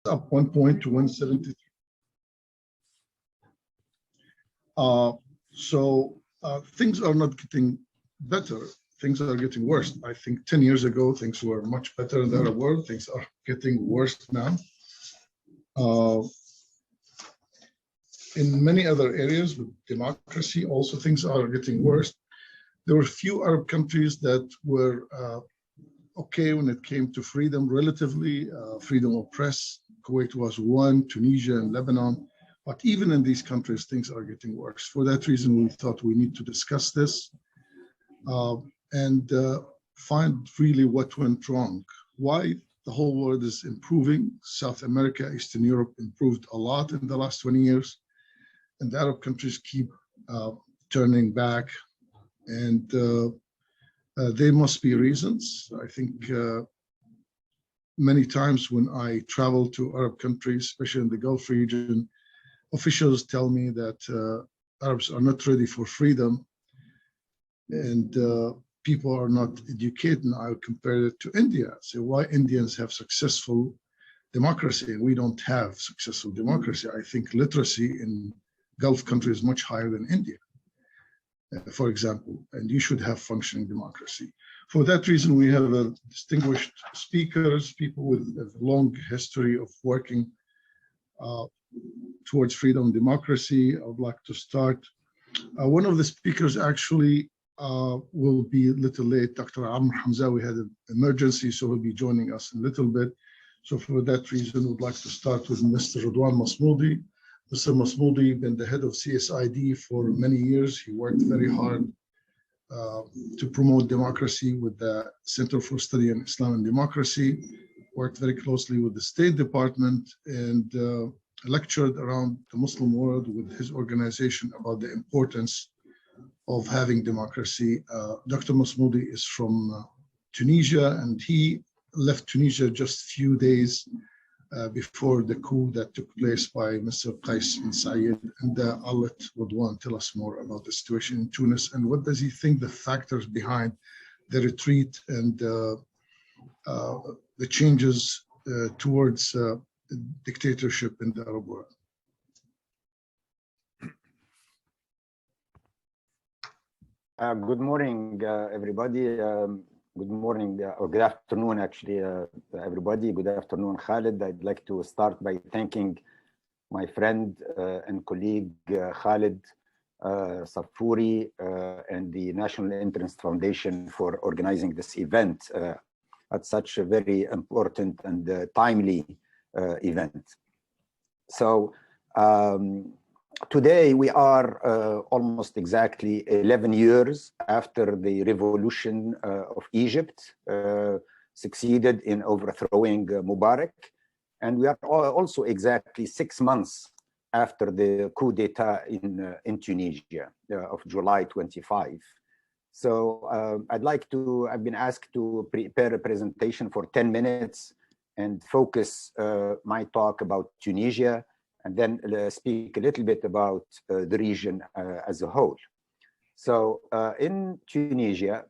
up 1 point to 173. Things are not getting better. Things are getting worse. I think 10 years ago, things were much better in the Arab world. Things are getting worse now. In many other areas with democracy, also things are getting worse. There were few Arab countries that were okay when it came to freedom, relatively, freedom of press. Kuwait was one, Tunisia and Lebanon. But even in these countries, things are getting worse. For that reason, we thought we need to discuss this and find really what went wrong. Why the whole world is improving. South America, Eastern Europe improved a lot in the last 20 years. And the Arab countries keep turning back. And there must be reasons. I think many times when I travel to Arab countries, especially in the Gulf region, officials tell me that Arabs are not ready for freedom and people are not educated. And I would compare it to India. So why Indians have successful democracy and we don't have successful democracy? I think literacy in Gulf countries is much higher than India, for example, and you should have functioning democracy. For that reason, we have distinguished speakers, people with a long history of working towards freedom and democracy. I would like to start. One of the speakers actually will be a little late. Dr. Amr Hamzawy had an emergency, so he'll be joining us in a little bit. So for that reason, we'd like to start with Mr. Radwan Masmoudi. Mr. Masmoudi been the head of CSID for many years. He worked very hard to promote democracy with the Center for Study in Islam and Democracy, worked very closely with the State Department and lectured around the Muslim world with his organization about the importance of having democracy. Dr. Masmoudi is from Tunisia, and he left Tunisia just a few days before the coup that took place by Mr. Qais bin Said. And I'll let Radwan tell us more about the situation in Tunis and what does he think the factors behind the retreat and the changes towards dictatorship in the Arab world. Good morning, everybody. Good morning, or good afternoon, actually, everybody. Good afternoon, Khaled. I'd like to start by thanking my friend and colleague, Khaled Saffuri, and the National Interest Foundation for organizing this event at such a very important and timely event. So today we are almost exactly 11 years after the revolution of Egypt succeeded in overthrowing Mubarak. And we are also exactly 6 months after the coup d'etat in Tunisia of July 25. So I've been asked to prepare a presentation for 10 minutes and focus my talk about Tunisia, and then speak a little bit about the region as a whole. So in Tunisia,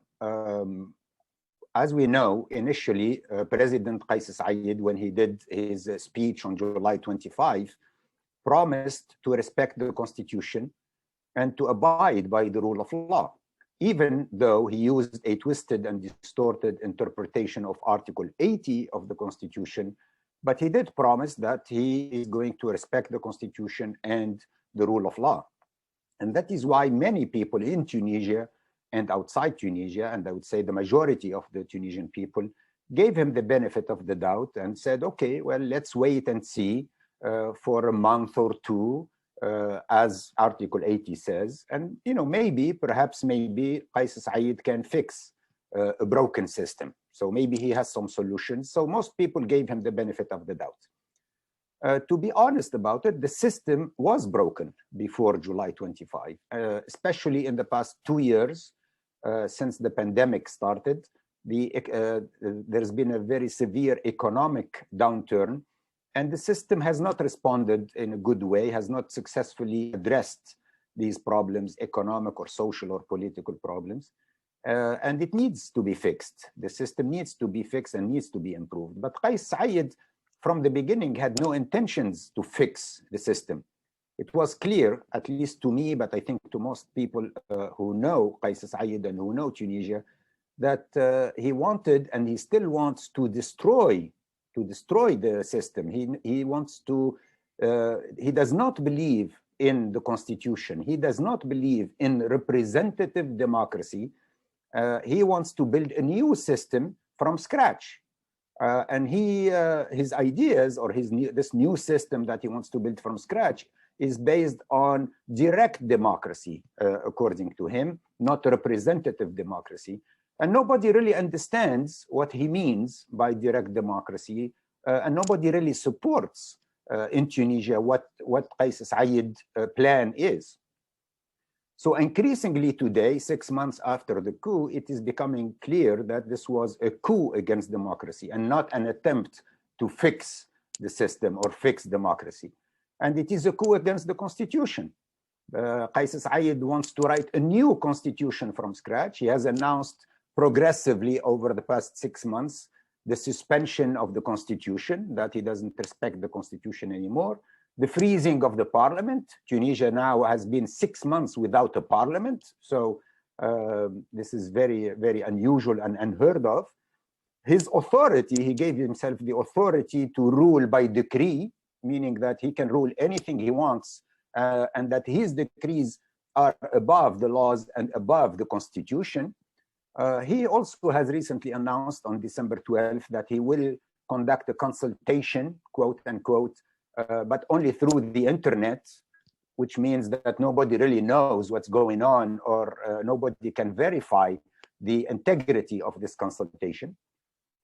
as we know, initially, President Qais Said, when he did his speech on July 25, promised to respect the constitution and to abide by the rule of law, even though he used a twisted and distorted interpretation of Article 80 of the constitution. But he did promise that he is going to respect the constitution and the rule of law. And that is why many people in Tunisia and outside Tunisia, and I would say the majority of the Tunisian people, gave him the benefit of the doubt and said, okay, well, let's wait and see for a month or two, as Article 80 says. And, you know, perhaps maybe Qais Said can fix a broken system. So maybe he has some solutions. So most people gave him the benefit of the doubt. To be honest about it, the system was broken before July 25, especially in the past 2 years since the pandemic started. There's been a very severe economic downturn, and the system has not responded in a good way, has not successfully addressed these problems, economic or social or political problems. And it needs to be fixed. The system needs to be fixed and needs to be improved. But Qais Said from the beginning had no intentions to fix the system. It was clear, at least to me, but I think to most people who know Qais Said and who know Tunisia, that he wanted and he still wants to destroy the system. He wants to, he does not believe in the constitution. He does not believe in representative democracy. He wants to build a new system from scratch. And his ideas, or this new system that he wants to build from scratch, is based on direct democracy, according to him, not representative democracy. And nobody really understands what he means by direct democracy, and nobody really supports in Tunisia what Qais Said plan is. So increasingly today, 6 months after the coup, it is becoming clear that this was a coup against democracy and not an attempt to fix the system or fix democracy. And it is a coup against the constitution. Qais Said wants to write a new constitution from scratch. He has announced progressively over the past 6 months the suspension of the constitution, that he doesn't respect the constitution anymore, the freezing of the parliament. Tunisia now has been 6 months without a parliament. So this is very, very unusual and unheard of. His authority, he gave himself the authority to rule by decree, meaning that he can rule anything he wants, and that his decrees are above the laws and above the constitution. He also has recently announced on December 12th that he will conduct a consultation, quote unquote, but only through the internet, which means that nobody really knows what's going on, or nobody can verify the integrity of this consultation.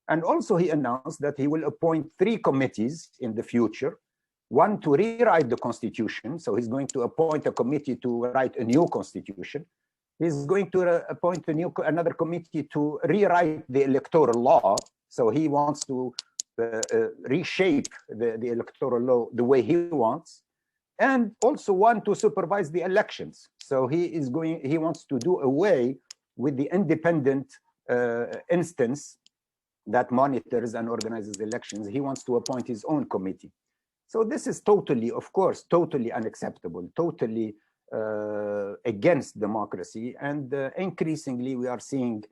And also he announced that he will appoint 3 committees in the future, one to rewrite the constitution. So he's going to appoint a committee to write a new constitution. He's going to appoint another committee to rewrite the electoral law. So he wants to reshape the electoral law the way he wants, and also one to supervise the elections. So he wants to do away with the independent instance that monitors and organizes elections. He wants to appoint his own committee. So this is totally, of course, totally unacceptable, totally against democracy. And increasingly, we are seeing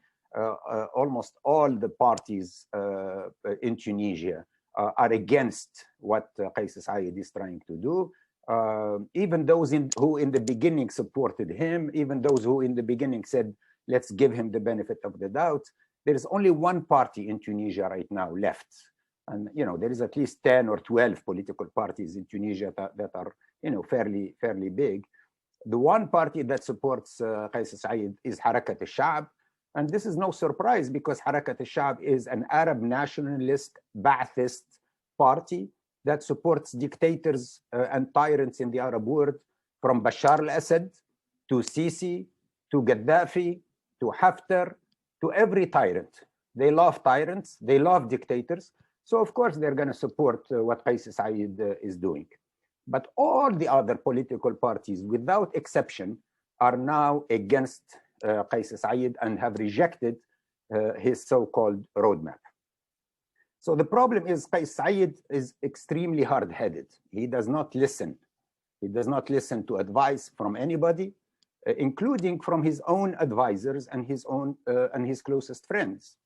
almost all the parties in Tunisia are against what Qais Said is trying to do. Even those who in the beginning supported him, even those who in the beginning said, let's give him the benefit of the doubt, there is only one party in Tunisia right now left. And there is at least 10 or 12 political parties in Tunisia that are fairly big. The one party that supports Qais Said is Harakat al-Sha'b. And this is no surprise, because Harakat al-Sha'b is an Arab nationalist, Ba'athist party that supports dictators and tyrants in the Arab world, from Bashar al-Assad to Sisi, to Gaddafi, to Haftar, to every tyrant. They love tyrants, they love dictators. So of course they're going to support what Qais Said is doing. But all the other political parties, without exception, are now against Qais Said and have rejected his so-called roadmap. So the problem is Qais Said is extremely hard-headed. He does not listen. He does not listen to advice from anybody, including from his own advisors and his closest friends.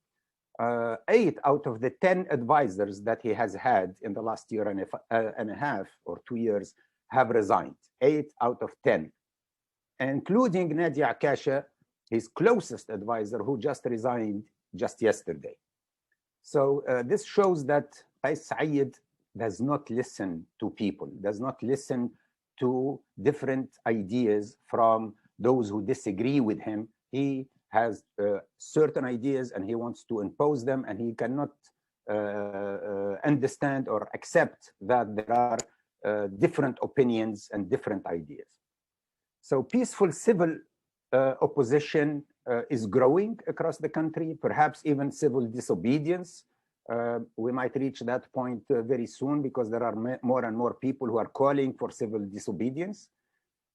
8 out of the 10 advisors that he has had in the last year and a half or 2 years have resigned. 8 out of 10, including Nadia Akasha, his closest advisor, who just resigned just yesterday. So this shows that Qais Said does not listen to people, does not listen to different ideas from those who disagree with him. He has certain ideas and he wants to impose them, and he cannot understand or accept that there are different opinions and different ideas. So peaceful civil opposition is growing across the country, perhaps even civil disobedience. We might reach that point very soon, because there are more and more people who are calling for civil disobedience.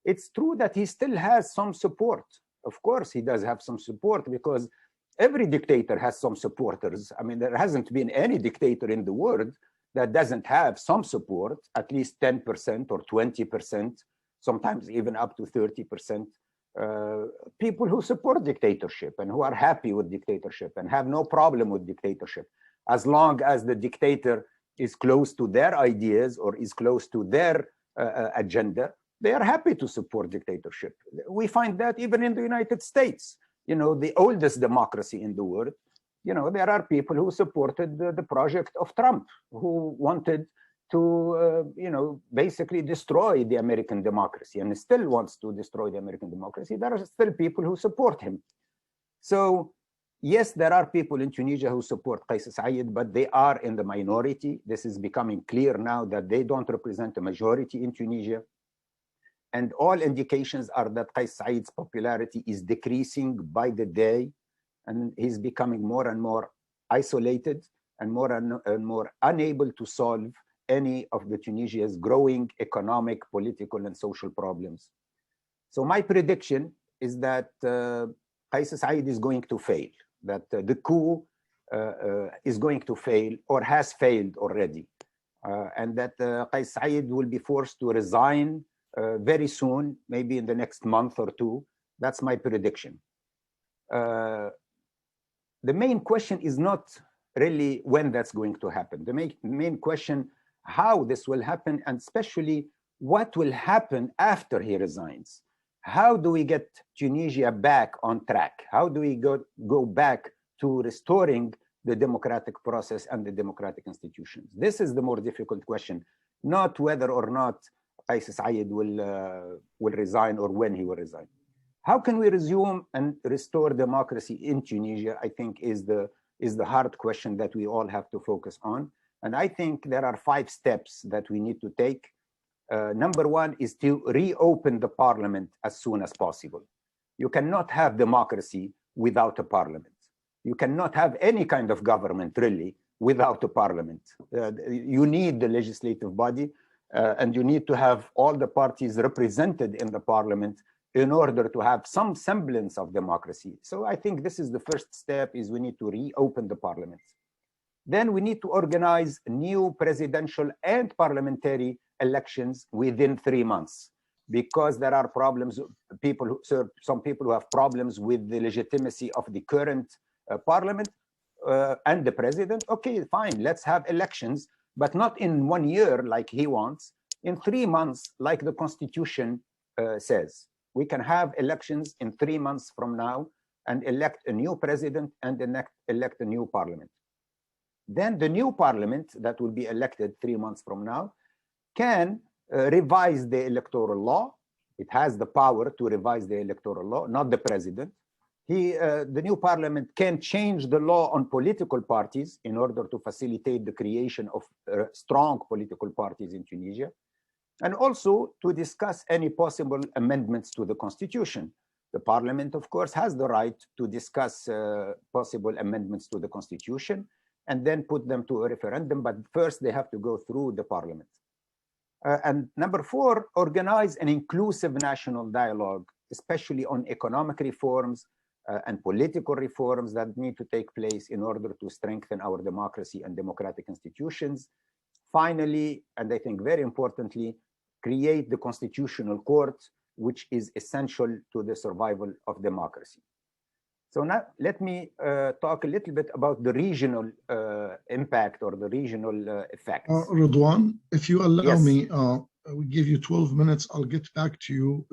It's true that he still has some support. Of course, he does have some support, because every dictator has some supporters. I mean, there hasn't been any dictator in the world that doesn't have some support, at least 10% or 20%, sometimes even up to 30%, people who support dictatorship and who are happy with dictatorship and have no problem with dictatorship, as long as the dictator is close to their ideas or is close to their agenda, they are happy to support dictatorship. We find that even in the United States, you know, the oldest democracy in the world, you know, there are people who supported the project of Trump, who wanted to, you know, basically destroy the American democracy and still wants to destroy the American democracy. There are still people who support him. So yes, there are people in Tunisia who support Qais Said, but they are in the minority. This is becoming clear now that they don't represent a majority in Tunisia. And all indications are that Qais Said's popularity is decreasing by the day, and he's becoming more and more isolated and more unable to solve any of the Tunisia's growing economic, political, and social problems. So my prediction is that Qais Said is going to fail, that the coup is going to fail or has failed already, and that Qais Said will be forced to resign very soon, maybe in the next month or two. That's my prediction. The main question is not really when that's going to happen. The main question, how this will happen, and especially what will happen after he resigns. How do we get Tunisia back on track? How do we go back to restoring the democratic process and the democratic institutions? This is the more difficult question, not whether or not Qais Said will resign or when he will resign. How can we resume and restore democracy in Tunisia, I think is the hard question that we all have to focus on. And I think there are 5 steps that we need to take. Number 1 is to reopen the parliament as soon as possible. You cannot have democracy without a parliament. You cannot have any kind of government really without a parliament. You need the legislative body, and you need to have all the parties represented in the parliament in order to have some semblance of democracy. So I think this is the first step, is we need to reopen the parliament. Then we need to organize new presidential and parliamentary elections within 3 months, because there are problems, some people who have problems with the legitimacy of the current parliament and the president. Okay, fine, let's have elections, but not in 1 year like he wants, in 3 months like the constitution says. We can have elections in 3 months from now and elect a new president and elect a new parliament. Then the new parliament that will be elected 3 months from now can revise the electoral law. It has the power to revise the electoral law, not the president. The new parliament can change the law on political parties in order to facilitate the creation of strong political parties in Tunisia, and also to discuss any possible amendments to the constitution. The parliament, of course, has the right to discuss possible amendments to the constitution and then put them to a referendum, but first they have to go through the parliament. And number 4, organize an inclusive national dialogue, especially on economic reforms and political reforms that need to take place in order to strengthen our democracy and democratic institutions. Finally, and I think very importantly, create the constitutional court, which is essential to the survival of democracy. So now let me talk a little bit about the regional impact or the regional effects. Radwan, if you allow Yes. me, we give you 12 minutes. I'll get back to you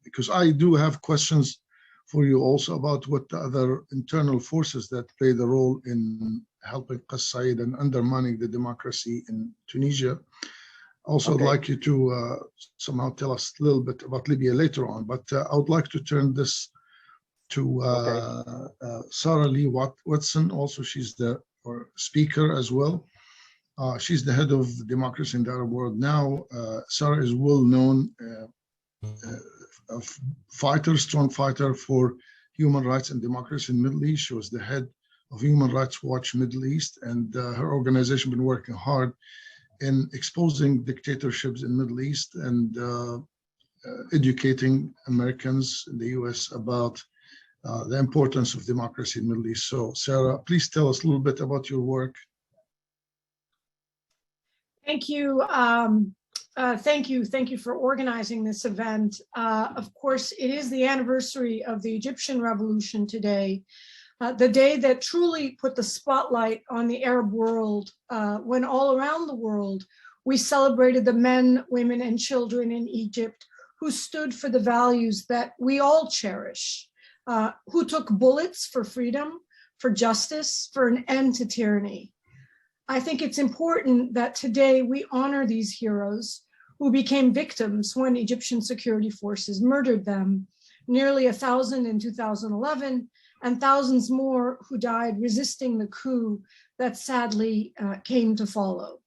because I do have questions for you also about what the other internal forces that play the role in helping Qais Said and undermining the democracy in Tunisia. Also, I'd like you to somehow tell us a little bit about Libya later on, but I would like to turn this to Sarah Leah Whitson. Also, she's the speaker as well. She's the head of democracy in the Arab world now. Sarah is well known, a strong fighter for human rights and democracy in the Middle East. She was the head of Human Rights Watch Middle East, and her organization has been working hard in exposing dictatorships in the Middle East and educating Americans in the US about the importance of democracy in the Middle East. So, Sarah, please tell us a little bit about your work. Thank you. Thank you for organizing this event. Of course, it is the anniversary of the Egyptian Revolution today, the day that truly put the spotlight on the Arab world, when all around the world we celebrated the men, women, and children in Egypt who stood for the values that we all cherish, who took bullets for freedom, for justice, for an end to tyranny. I think it's important that today we honor these heroes who became victims when Egyptian security forces murdered them, nearly 1,000 in 2011, and thousands more who died resisting the coup that sadly came to follow.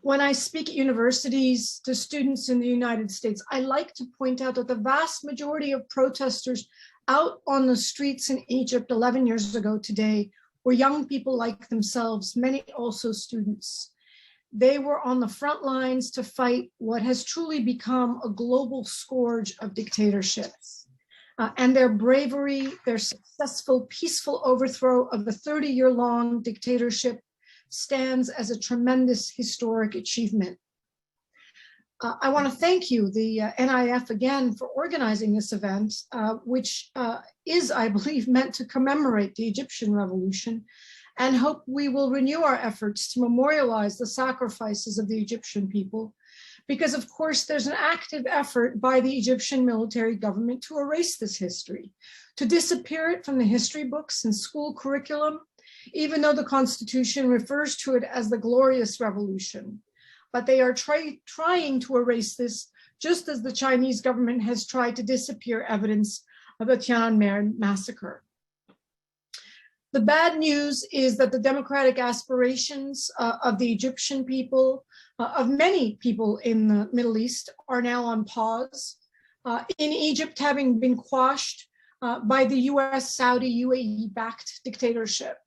When I speak at universities to students in the United States, I like to point out that the vast majority of protesters out on the streets in Egypt 11 years ago today were young people like themselves, many also students. They were on the front lines to fight what has truly become a global scourge of dictatorships. And their bravery, their successful, peaceful overthrow of the 30-year-long dictatorship stands as a tremendous historic achievement. I want to thank you, the NIF, again, for organizing this event, which is, I believe, meant to commemorate the Egyptian Revolution, and hope we will renew our efforts to memorialize the sacrifices of the Egyptian people, because, of course, there's an active effort by the Egyptian military government to erase this history, to disappear it from the history books and school curriculum, even though the Constitution refers to it as the Glorious Revolution. But they are trying to erase this, just as the Chinese government has tried to disappear evidence of the Tiananmen massacre. The bad news is that the democratic aspirations of the Egyptian people, of many people in the Middle East, are now on pause. In Egypt, having been quashed by the US, Saudi, UAE-backed dictatorship.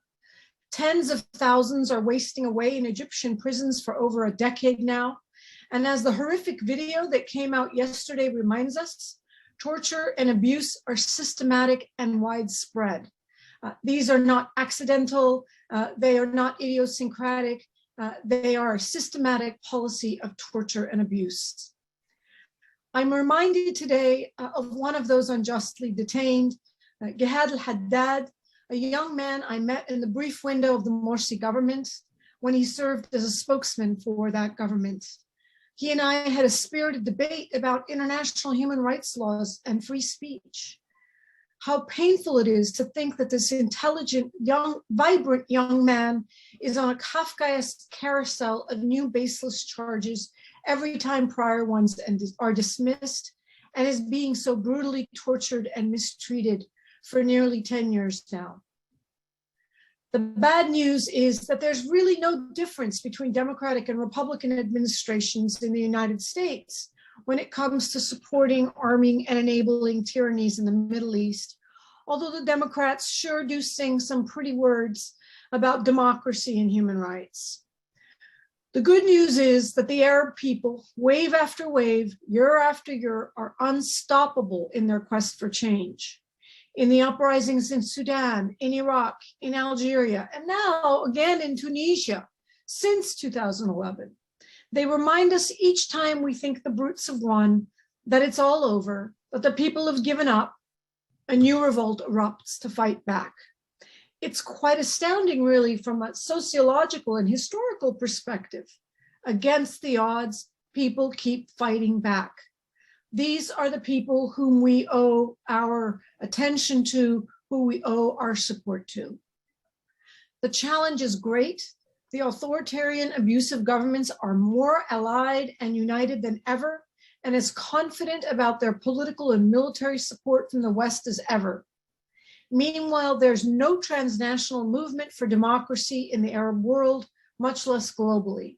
Tens of thousands are wasting away in Egyptian prisons for over a decade now. And as the horrific video that came out yesterday reminds us, torture and abuse are systematic and widespread. These are not accidental, they are not idiosyncratic, they are a systematic policy of torture and abuse. I'm reminded today of one of those unjustly detained, Gehad al-Haddad, a young man I met in the brief window of the Morsi government when he served as a spokesman for that government. He and I had a spirited debate about international human rights laws and free speech. How painful it is to think that this intelligent, young, vibrant young man is on a Kafkaesque carousel of new baseless charges every time prior ones are dismissed, and is being so brutally tortured and mistreated for nearly 10 years now. The bad news is that there's really no difference between Democratic and Republican administrations in the United States when it comes to supporting, arming, and enabling tyrannies in the Middle East, although the Democrats sure do sing some pretty words about democracy and human rights. The good news is that the Arab people, wave after wave, year after year, are unstoppable in their quest for change. In the uprisings in Sudan, in Iraq, in Algeria, and now again in Tunisia since 2011. They remind us each time we think the brutes have won that it's all over, that the people have given up, a new revolt erupts to fight back. It's quite astounding, really, from a sociological and historical perspective. Against the odds, people keep fighting back. These are the people whom we owe our attention to, who we owe our support to. The challenge is great. The authoritarian, abusive governments are more allied and united than ever, and as confident about their political and military support from the West as ever. Meanwhile, there's no transnational movement for democracy in the Arab world, much less globally.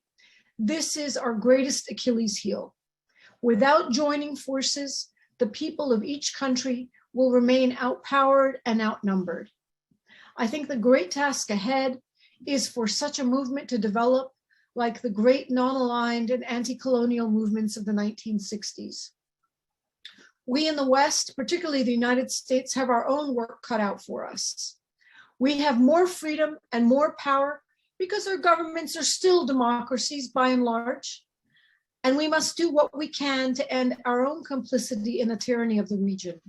This is our greatest Achilles heel. Without joining forces, the people of each country will remain outpowered and outnumbered. I think the great task ahead is for such a movement to develop like the great non-aligned and anti-colonial movements of the 1960s. We in the West, particularly the United States, have our own work cut out for us. We have more freedom and more power because our governments are still democracies by and large, and we must do what we can to end our own complicity in the tyranny of the region.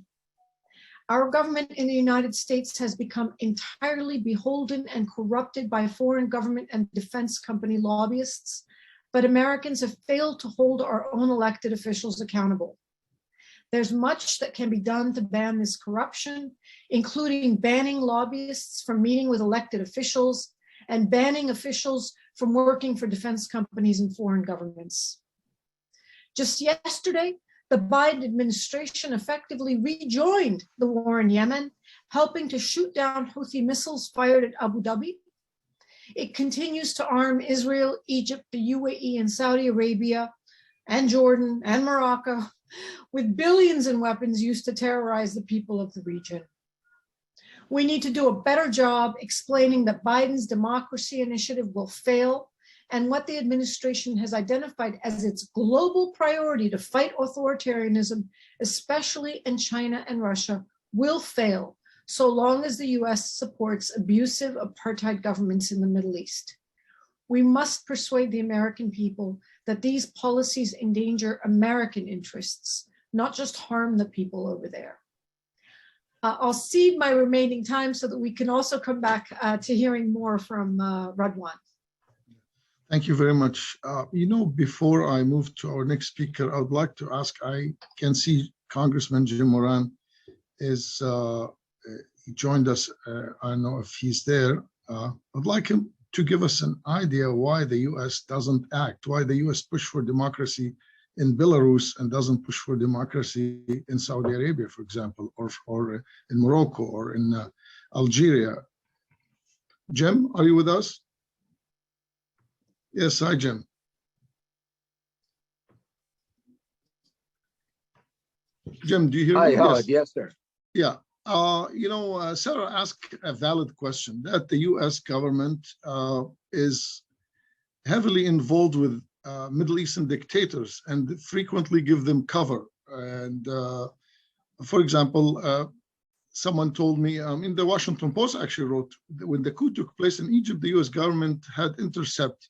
Our government in the United States has become entirely beholden and corrupted by foreign government and defense company lobbyists, but Americans have failed to hold our own elected officials accountable. There's much that can be done to ban this corruption, including banning lobbyists from meeting with elected officials and banning officials from working for defense companies and foreign governments. Just yesterday, the Biden administration effectively rejoined the war in Yemen, helping to shoot down Houthi missiles fired at Abu Dhabi. It continues to arm Israel, Egypt, the UAE, and Saudi Arabia, and Jordan, and Morocco with billions in weapons used to terrorize the people of the region. We need to do a better job explaining that Biden's democracy initiative will fail and what the administration has identified as its global priority to fight authoritarianism, especially in China and Russia, will fail so long as the US supports abusive apartheid governments in the Middle East. We must persuade the American people that these policies endanger American interests, not just harm the people over there. I'll cede my remaining time so that we can also come back to hearing more from Radwan. Thank you very much. Before I move to our next speaker, I would like to ask, I can see Congressman Jim Moran is, he joined us. I don't know if he's there. I'd like him to give us an idea why the US doesn't act, why the US push for democracy in Belarus and doesn't push for democracy in Saudi Arabia, for example, or in Morocco or in Algeria. Jim, are you with us? Yes, hi, Jim. Jim, do you hear me? Hi, Howard. Yes, sir. Yeah. Sarah asked a valid question that the US government is heavily involved with Middle Eastern dictators and frequently give them cover. And for example, someone told me in the Washington Post actually wrote that when the coup took place in Egypt, the US government had intercept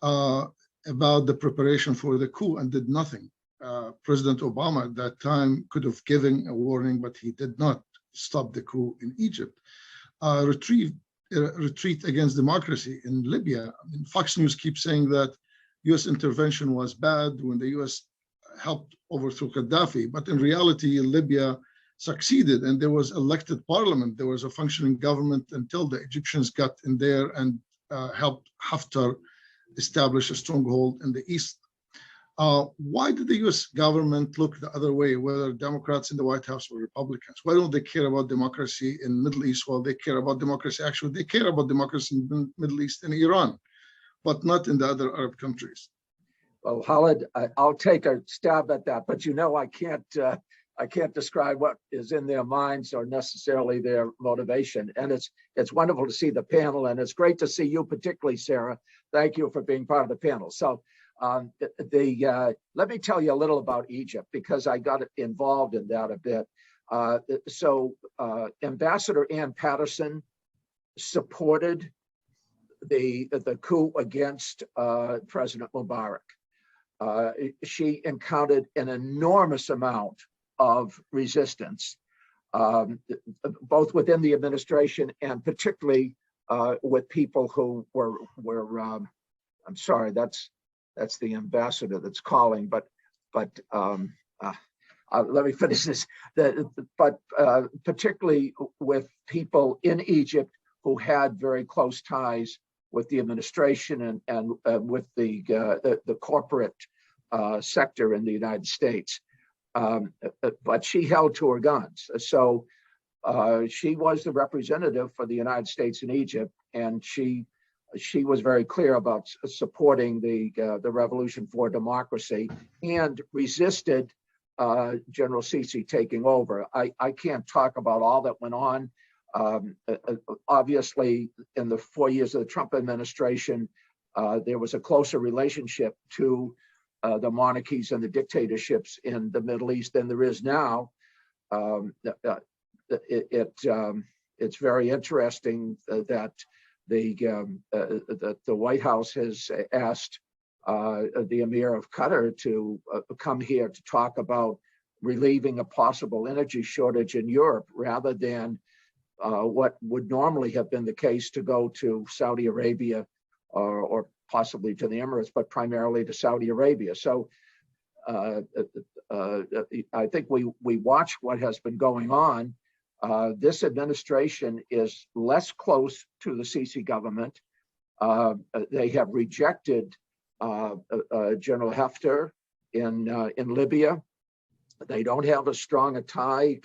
about the preparation for the coup and did nothing. President Obama at that time could have given a warning, but he did not stop the coup in Egypt. Retreat against democracy in Libya. I mean, Fox News keeps saying that US intervention was bad when the US helped overthrow Gaddafi, but in reality, Libya succeeded and there was elected parliament. There was a functioning government until the Egyptians got in there and helped Haftar establish a stronghold in the east. Why did the US government look the other way, whether Democrats in the White House or Republicans? Why don't they care about democracy in the Middle East while they care about democracy? Actually, they care about democracy in the Middle East and Iran, but not in the other Arab countries. Well, Khaled, I'll take a stab at that, but I can't describe what is in their minds or necessarily their motivation. And it's wonderful to see the panel, and it's great to see you particularly, Sarah. Thank you for being part of the panel. So let me tell you a little about Egypt because I got involved in that a bit. Ambassador Ann Patterson supported the coup against President Mubarak. She encountered an enormous amount of resistance, both within the administration and particularly with people who were I'm sorry, that's the ambassador that's calling, but let me finish this. But particularly with people in Egypt who had very close ties with the administration and with the corporate sector in the United States. But she held to her guns. So she was the representative for the United States in Egypt, and she was very clear about supporting the revolution for democracy and resisted General Sisi taking over. I can't talk about all that went on. Obviously, in the 4 years of the Trump administration, there was a closer relationship to the monarchies and the dictatorships in the Middle East than there is now. It's very interesting that the White House has asked the Emir of Qatar to come here to talk about relieving a possible energy shortage in Europe, rather than what would normally have been the case to go to Saudi Arabia or possibly to the Emirates, but primarily to Saudi Arabia. So I think we watch what has been going on. This administration is less close to the Sisi government. They have rejected General Haftar in Libya. They don't have as strong a tie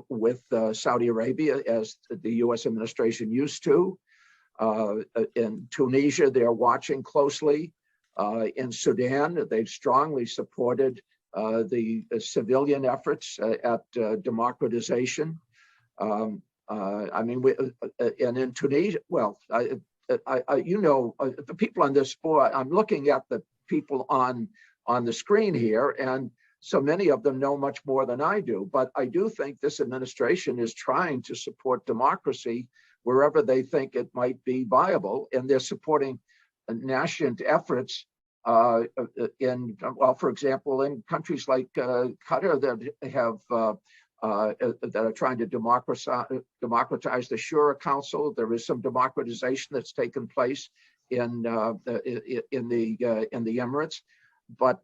with Saudi Arabia as the U.S. administration used to. In Tunisia, they're watching closely. In Sudan, they've strongly supported the civilian efforts at democratization. I mean, and in Tunisia, well, the people on this board, I'm looking at the people on the screen here, and so many of them know much more than I do. But I do think this administration is trying to support democracy wherever they think it might be viable, and they're supporting nascent efforts for example, in countries like Qatar that have that are trying to democratize the Shura Council. There is some democratization that's taken place in the Emirates, but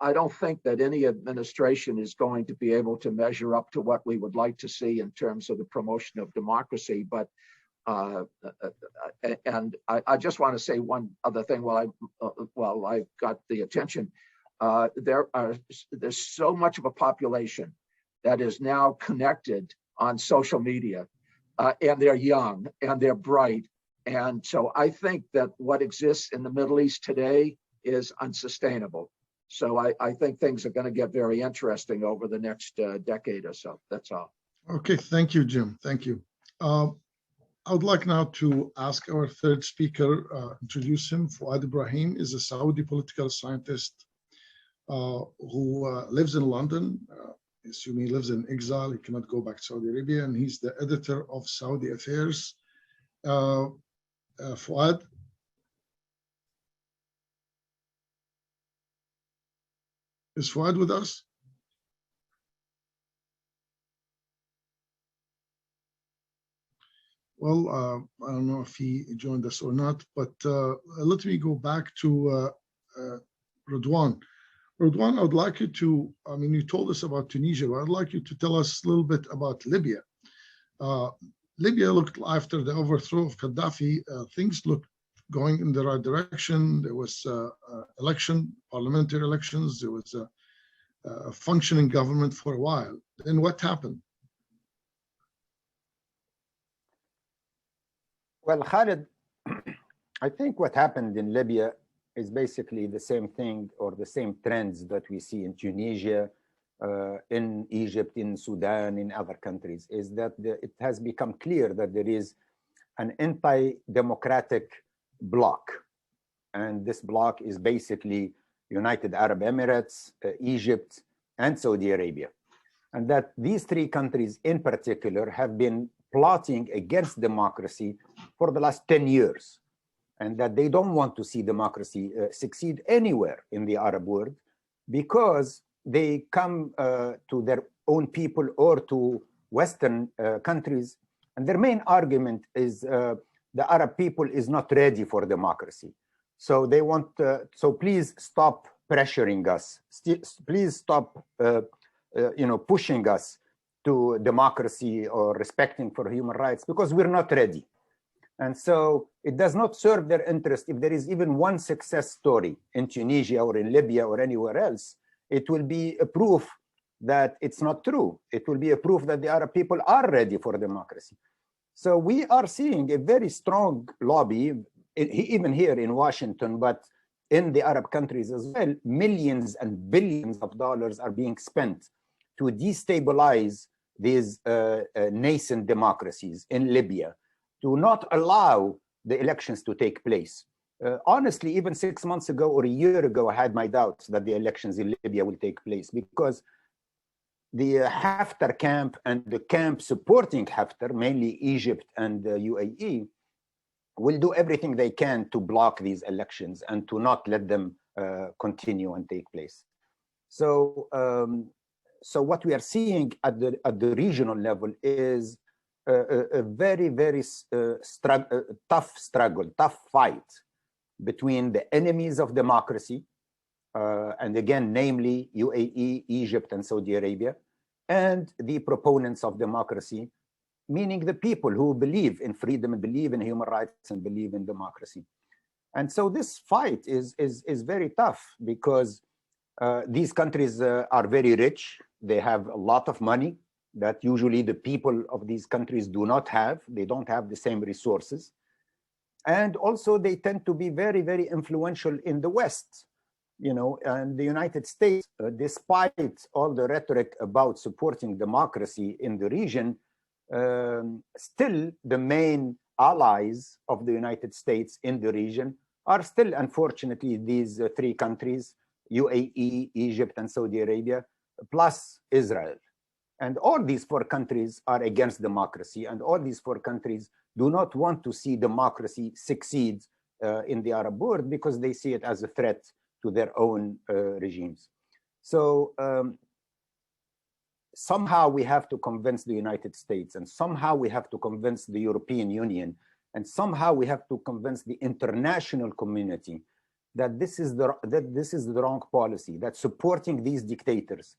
I don't think that any administration is going to be able to measure up to what we would like to see in terms of the promotion of democracy. But and I just want to say one other thing while I've got the attention. There's so much of a population that is now connected on social media, and they're young and they're bright. And so I think that what exists in the Middle East today is unsustainable. So I think things are going to get very interesting over the next decade or so. That's all. Okay, thank you, Jim. Thank you. I would like now to ask our third speaker, introduce him. Fouad Ibrahim is a Saudi political scientist who lives in London. Assuming he lives in exile, he cannot go back to Saudi Arabia, and he's the editor of Saudi Affairs. Fouad? Is Fouad with us? Well, I don't know if he joined us or not, but let me go back to Radwan. Radwan, I would like you to, I mean, you told us about Tunisia, but I'd like you to tell us a little bit about Libya. Libya looked, after the overthrow of Gaddafi, things looked going in the right direction. There was parliamentary elections. There was a functioning government for a while. Then what happened? Well, Khaled, I think what happened in Libya is basically the same thing or the same trends that we see in Tunisia, in Egypt, in Sudan, in other countries, is that it has become clear that there is an anti-democratic bloc. And this bloc is basically United Arab Emirates, Egypt, and Saudi Arabia. And that these three countries in particular have been plotting against democracy for the last 10 years. And that they don't want to see democracy succeed anywhere in the Arab world, because they come to their own people or to Western countries, and their main argument is the Arab people is not ready for democracy. So they want, so please stop pressuring us. Please stop, pushing us to democracy or respecting for human rights, because we're not ready. And so it does not serve their interest if there is even one success story in Tunisia or in Libya or anywhere else. It will be a proof that it's not true. It will be a proof that the Arab people are ready for democracy. So we are seeing a very strong lobby, even here in Washington, but in the Arab countries as well. Millions and billions of dollars are being spent to destabilize these nascent democracies in Libya, to not allow the elections to take place. Honestly, even 6 months ago or a year ago, I had my doubts that the elections in Libya will take place, because the Haftar camp and the camp supporting Haftar, mainly Egypt and UAE, will do everything they can to block these elections and to not let them continue and take place. So, so what we are seeing at the regional level is a very, very tough struggle, tough fight between the enemies of democracy, and again, namely UAE, Egypt, and Saudi Arabia, and the proponents of democracy, meaning the people who believe in freedom and believe in human rights and believe in democracy. And so this fight is very tough because these countries are very rich. They have a lot of money that usually the people of these countries do not have. They don't have the same resources. And also they tend to be very, very influential in the West. You know, and the United States, despite all the rhetoric about supporting democracy in the region, still the main allies of the United States in the region are still, unfortunately, these three countries, UAE, Egypt, and Saudi Arabia, plus Israel. And all these four countries are against democracy, and all these four countries do not want to see democracy succeed in the Arab world because they see it as a threat to their own regimes. So somehow we have to convince the United States, and somehow we have to convince the European Union, and somehow we have to convince the international community that this is the wrong policy, that supporting these dictators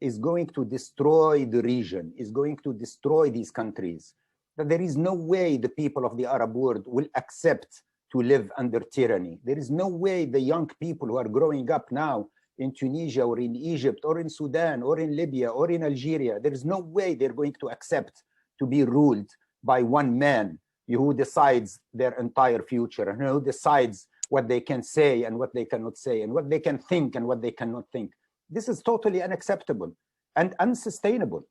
is going to destroy the region, is going to destroy these countries, that there is no way the people of the Arab world will accept to live under tyranny. There is no way the young people who are growing up now in Tunisia or in Egypt or in Sudan or in Libya or in Algeria, there is no way they're going to accept to be ruled by one man who decides their entire future and who decides what they can say and what they cannot say and what they can think and what they cannot think. This is totally unacceptable and unsustainable.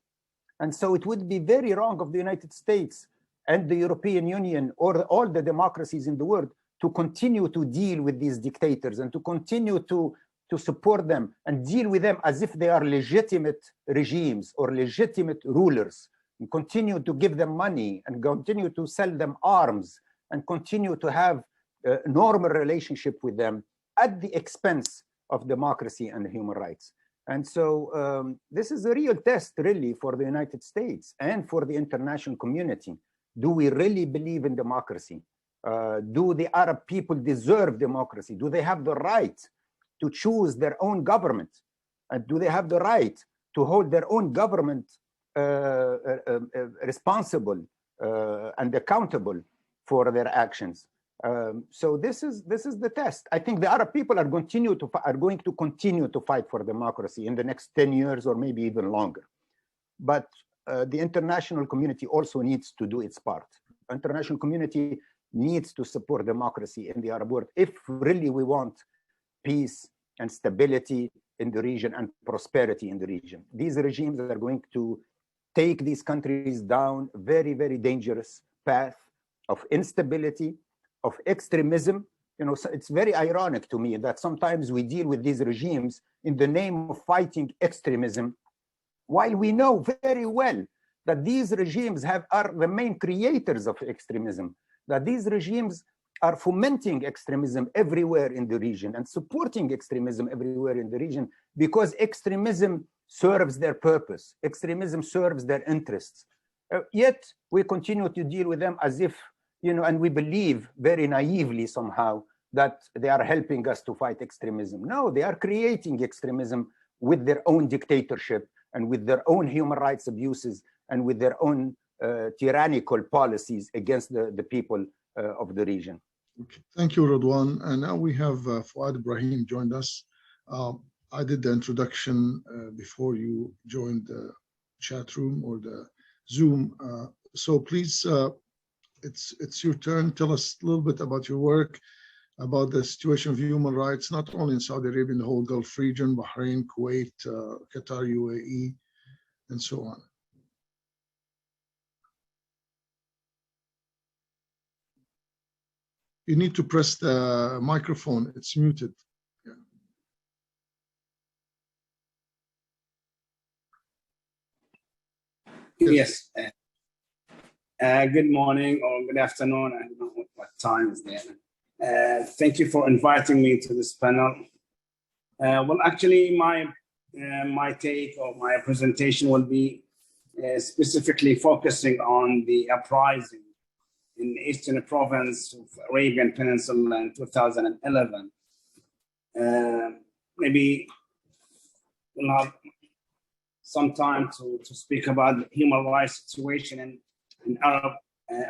And so it would be very wrong of the United States and the European Union or all the democracies in the world to continue to deal with these dictators and to continue to support them and deal with them as if they are legitimate regimes or legitimate rulers, and continue to give them money and continue to sell them arms and continue to have a normal relationship with them at the expense of democracy and human rights. And so this is a real test really for the United States and for the international community. Do we really believe in democracy? Do the Arab people deserve democracy? Do they have the right to choose their own government? Do they have the right to hold their own government responsible and accountable for their actions? So this is the test. I think the Arab people are going to continue to fight for democracy in the next 10 years or maybe even longer. But the international community also needs to do its part. The international community needs to support democracy in the Arab world if really we want peace and stability in the region and prosperity in the region. These regimes are going to take these countries down a very, very dangerous path of instability, of extremism. You know, so it's very ironic to me that sometimes we deal with these regimes in the name of fighting extremism, while we know very well that these regimes are the main creators of extremism, that these regimes are fomenting extremism everywhere in the region and supporting extremism everywhere in the region because extremism serves their purpose, extremism serves their interests. Yet we continue to deal with them as if, you know, and we believe very naively somehow that they are helping us to fight extremism. No, they are creating extremism with their own dictatorship and with their own human rights abuses and with their own tyrannical policies against the people of the region. Okay. Thank you, Radwan. And now we have Fouad Ibrahim joined us. I did the introduction before you joined the chat room or the Zoom. So please, it's your turn. Tell us a little bit about your work, about the situation of human rights, not only in Saudi Arabia, in the whole Gulf region, Bahrain, Kuwait, Qatar, UAE, and so on. You need to press the microphone. It's muted. Yeah. Yes. Good morning or good afternoon. I don't know what time is there. Thank you for inviting me to this panel. Well, actually, my take or my presentation will be specifically focusing on the uprising in the eastern province of Arabian Peninsula in 2011. Maybe we'll have some time to speak about the human rights situation in Arab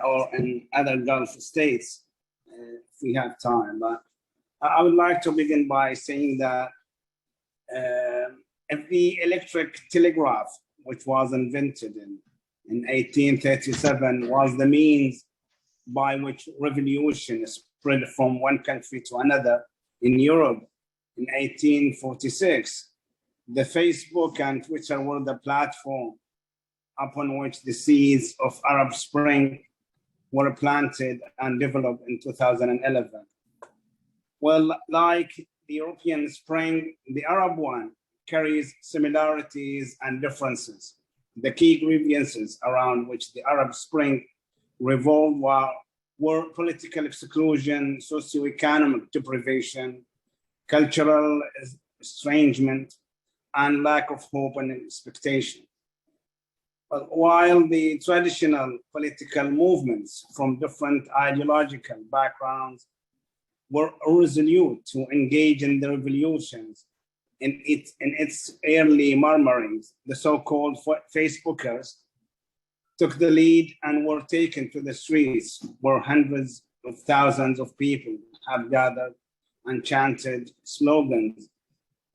or in other Gulf states, if we have time. But I would like to begin by saying that if the electric telegraph, which was invented in 1837, was the means by which revolution spread from one country to another in Europe in 1846, the Facebook and Twitter were the platform upon which the seeds of Arab Spring were planted and developed in 2011. Well, like the European Spring, the Arab one carries similarities and differences. The key grievances around which the Arab Spring revolved were political exclusion, socioeconomic deprivation, cultural estrangement, and lack of hope and expectation. But while the traditional political movements from different ideological backgrounds were resolute to engage in the revolutions in its early murmurings, the so-called Facebookers took the lead and were taken to the streets where hundreds of thousands of people have gathered and chanted slogans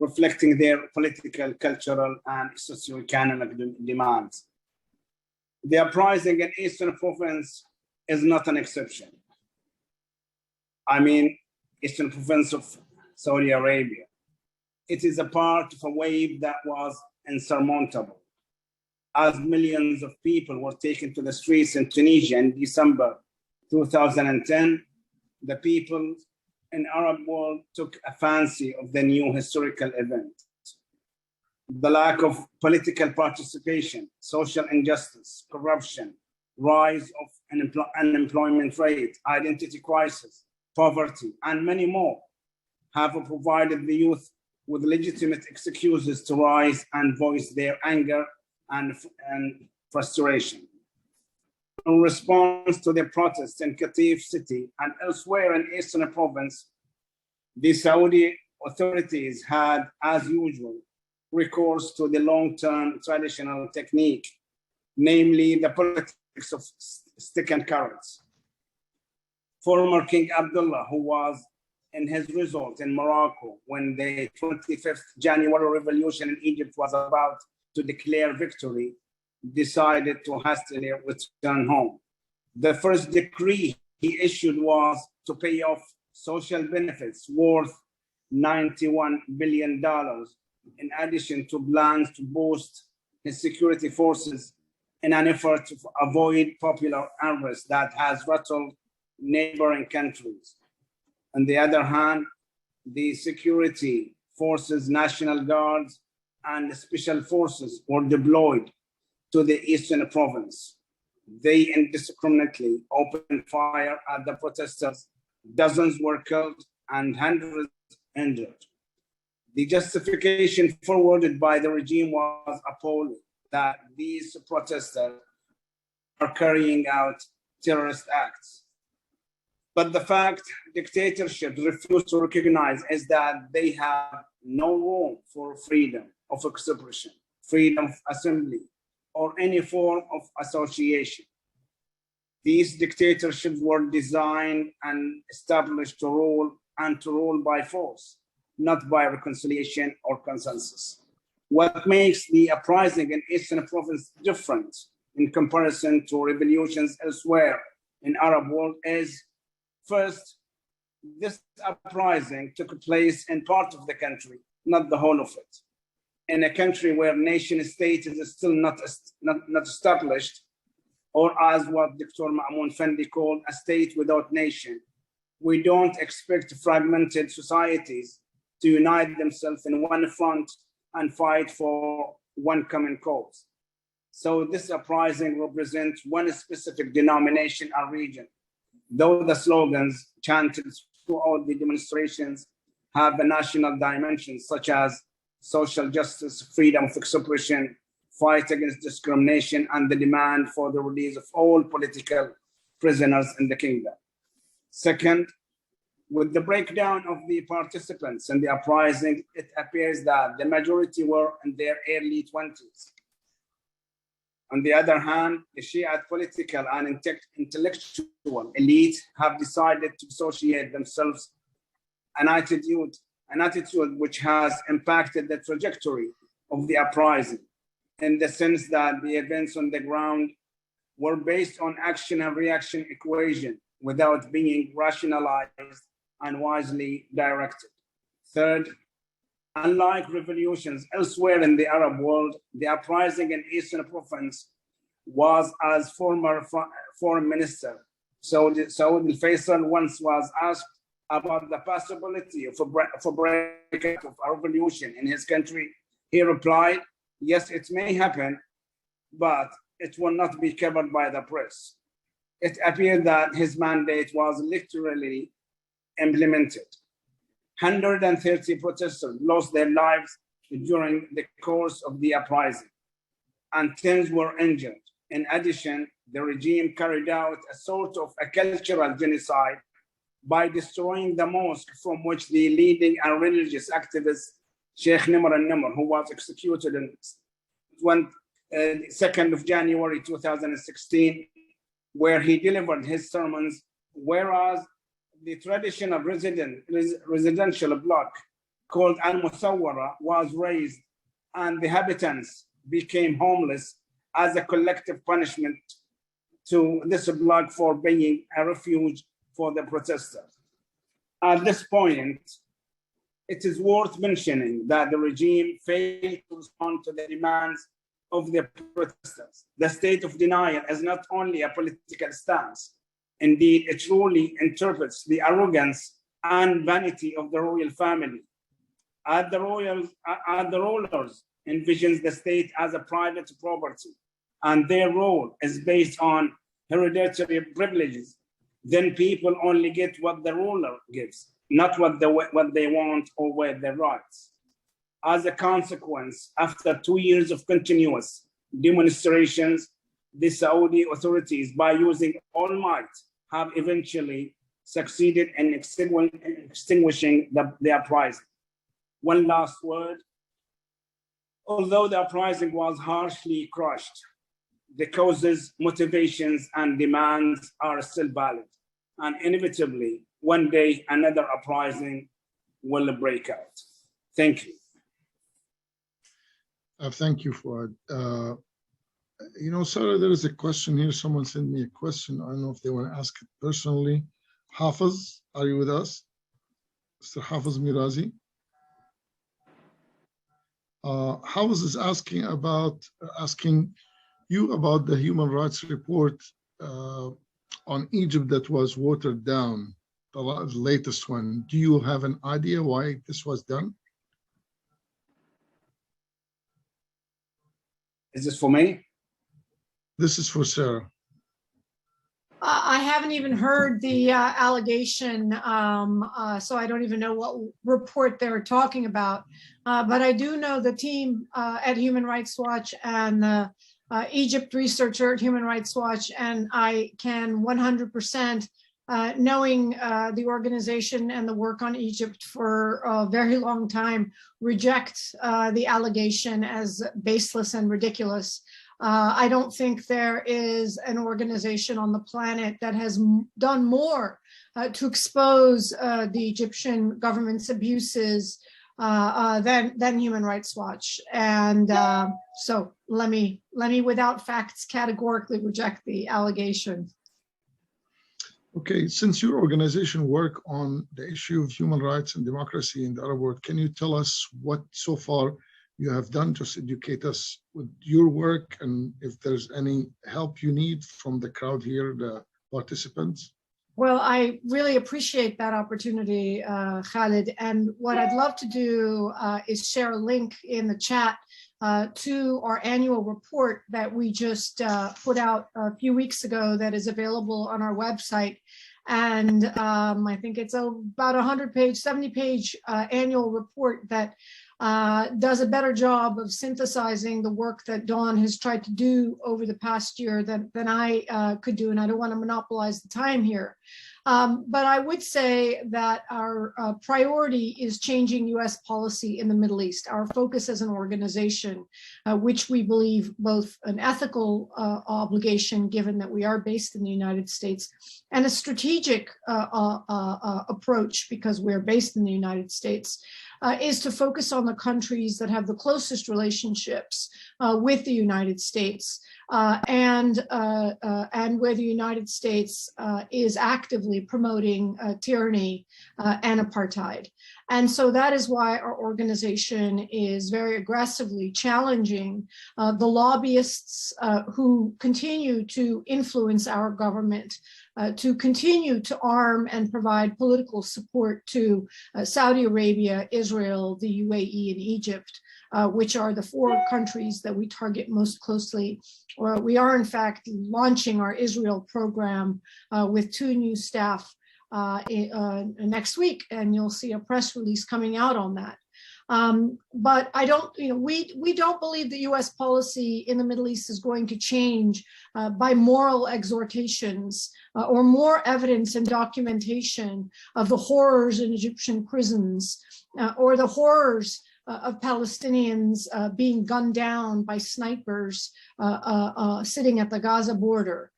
reflecting their political, cultural, and socioeconomic demands. The uprising in Eastern Province is not an exception. I mean, Eastern Province of Saudi Arabia. It is a part of a wave that was insurmountable, as millions of people were taken to the streets in Tunisia in December 2010. The people in Arab world took a fancy of the new historical event. The lack of political participation, social injustice, corruption, rise of unemployment rate, identity crisis, poverty, and many more have provided the youth with legitimate excuses to rise and voice their anger and frustration. In response to the protests in Qatif city and elsewhere in Eastern Province, the Saudi authorities had, as usual, recourse to the long-term traditional technique, namely the politics of stick and carrots. Former King Abdullah, who was in his resort in Morocco when the 25th January revolution in Egypt was about to declare victory, decided to hastily return home. The first decree he issued was to pay off social benefits worth $91 billion, in addition to plans to boost his security forces in an effort to avoid popular unrest that has rattled neighboring countries. On the other hand, the security forces, National Guards, and special forces were deployed to the Eastern Province. They indiscriminately opened fire at the protesters. Dozens were killed and hundreds injured. The justification forwarded by the regime was appalling, that these protesters are carrying out terrorist acts. But the fact dictatorships refuse to recognize is that they have no room for freedom of expression, freedom of assembly, or any form of association. These dictatorships were designed and established to rule and to rule by force, not by reconciliation or consensus. What makes the uprising in Eastern Province different in comparison to revolutions elsewhere in Arab world is, first, this uprising took place in part of the country, not the whole of it. In a country where nation state is still not established, or as what Dr. Ma'moun Fendi called a state without nation, we don't expect fragmented societies to unite themselves in one front and fight for one common cause. So this uprising represents one specific denomination or region, though the slogans chanted throughout the demonstrations have a national dimension, such as social justice, freedom of expression, fight against discrimination, and the demand for the release of all political prisoners in the kingdom. Second, with the breakdown of the participants in the uprising, it appears that the majority were in their early 20s. On the other hand, the Shiite political and intellectual elite have decided to associate themselves an attitude which has impacted the trajectory of the uprising, in the sense that the events on the ground were based on action and reaction equation without being rationalized and wisely directed. Third, unlike revolutions elsewhere in the Arab world, the uprising in Eastern Province was as former foreign minister. So Saud al-Faisal once was asked about the possibility of a breakout of a revolution in his country. He replied, yes, it may happen, but it will not be covered by the press. It appeared that his mandate was literally implemented. 130 protesters lost their lives during the course of the uprising, and tens were injured. In addition, the regime carried out a sort of a cultural genocide by destroying the mosque from which the leading and religious activist Sheikh Nimr al-Nimr, who was executed on 2nd of January 2016, where he delivered his sermons, whereas the traditional residential block called Al-Musawwara was razed and the inhabitants became homeless as a collective punishment to this block for being a refuge for the protesters. At this point, it is worth mentioning that the regime failed to respond to the demands of the protesters. The state of denial is not only a political stance. Indeed, it truly interprets the arrogance and vanity of the royal family. As the rulers envisions the state as a private property, and their role is based on hereditary privileges, then people only get what the ruler gives, not what they want or what their rights. As a consequence, after 2 years of continuous demonstrations, the Saudi authorities, by using all might, have eventually succeeded in extinguishing the uprising. One last word. Although the uprising was harshly crushed, the causes, motivations, and demands are still valid. And inevitably, one day, another uprising will break out. Thank you. Thank you, Fouad. Sarah, there is a question here. Someone sent me a question. I don't know if they want to ask it personally. Hafiz, are you with us? Mr. Hafiz Mirazi. Hafiz is asking you about the human rights report on Egypt that was watered down, the latest one. Do you have an idea why this was done? Is this for me? This is for Sarah. I haven't even heard the allegation, so I don't even know what report they're talking about. But I do know the team at Human Rights Watch and the Egypt researcher at Human Rights Watch, and I can 100%, knowing the organization and the work on Egypt for a very long time, reject the allegation as baseless and ridiculous. I don't think there is an organization on the planet that has done more to expose the Egyptian government's abuses than Human Rights Watch. And so let me without facts categorically reject the allegation. Okay, since your organization work on the issue of human rights and democracy in the Arab world, can you tell us what so far you have done? Just educate us with your work, and if there's any help you need from the crowd here, the participants. Well, I really appreciate that opportunity, Khaled. And what I'd love to do is share a link in the chat to our annual report that we just put out a few weeks ago that is available on our website. And I think it's about 100-page, 70-page annual report that does a better job of synthesizing the work that Dawn has tried to do over the past year than I could do, and I don't want to monopolize the time here. But I would say that our priority is changing US policy in the Middle East. Our focus as an organization, which we believe both an ethical obligation, given that we are based in the United States, and a strategic approach, because we're based in the United States, is to focus on the countries that have the closest relationships with the United States, and where the United States is actively promoting tyranny and apartheid. And so that is why our organization is very aggressively challenging the lobbyists who continue to influence our government, to continue to arm and provide political support to Saudi Arabia, Israel, the UAE, and Egypt, which are the 4 countries that we target most closely. We are, in fact, launching our Israel program with 2 new staff next week, and you'll see a press release coming out on that. But I don't, we don't believe that US policy in the Middle East is going to change by moral exhortations or more evidence and documentation of the horrors in Egyptian prisons or the horrors of Palestinians being gunned down by snipers sitting at the Gaza border.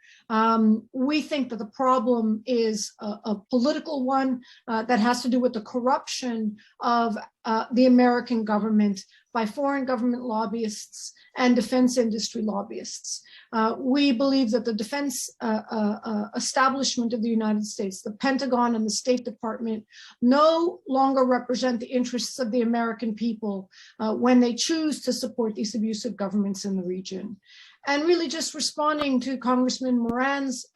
We think that the problem is a political one that has to do with the corruption of the American government by foreign government lobbyists and defense industry lobbyists. We believe that the defense establishment of the United States, the Pentagon and the State Department, no longer represent the interests of the American people when they choose to support these abusive governments in the region. And really just responding to Congressman Moran's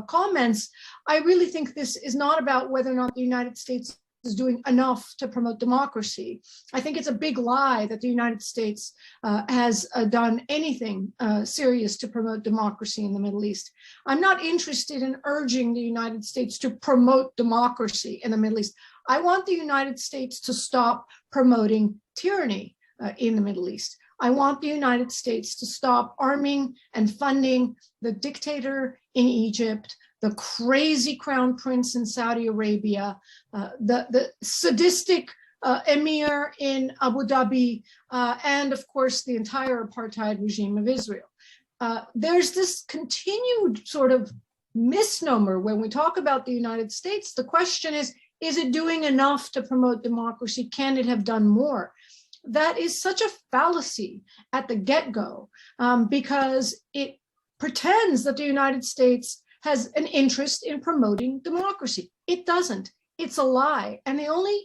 comments, I really think this is not about whether or not the United States is doing enough to promote democracy. I think it's a big lie that the United States has done anything serious to promote democracy in the Middle East. I'm not interested in urging the United States to promote democracy in the Middle East. I want the United States to stop promoting tyranny in the Middle East. I want the United States to stop arming and funding the dictator in Egypt, the crazy crown prince in Saudi Arabia, the sadistic emir in Abu Dhabi, and of course the entire apartheid regime of Israel. There's this continued sort of misnomer when we talk about the United States. The question is it doing enough to promote democracy? Can it have done more? That is such a fallacy at the get-go because it pretends that the United States has an interest in promoting democracy. It doesn't. It's a lie. And the only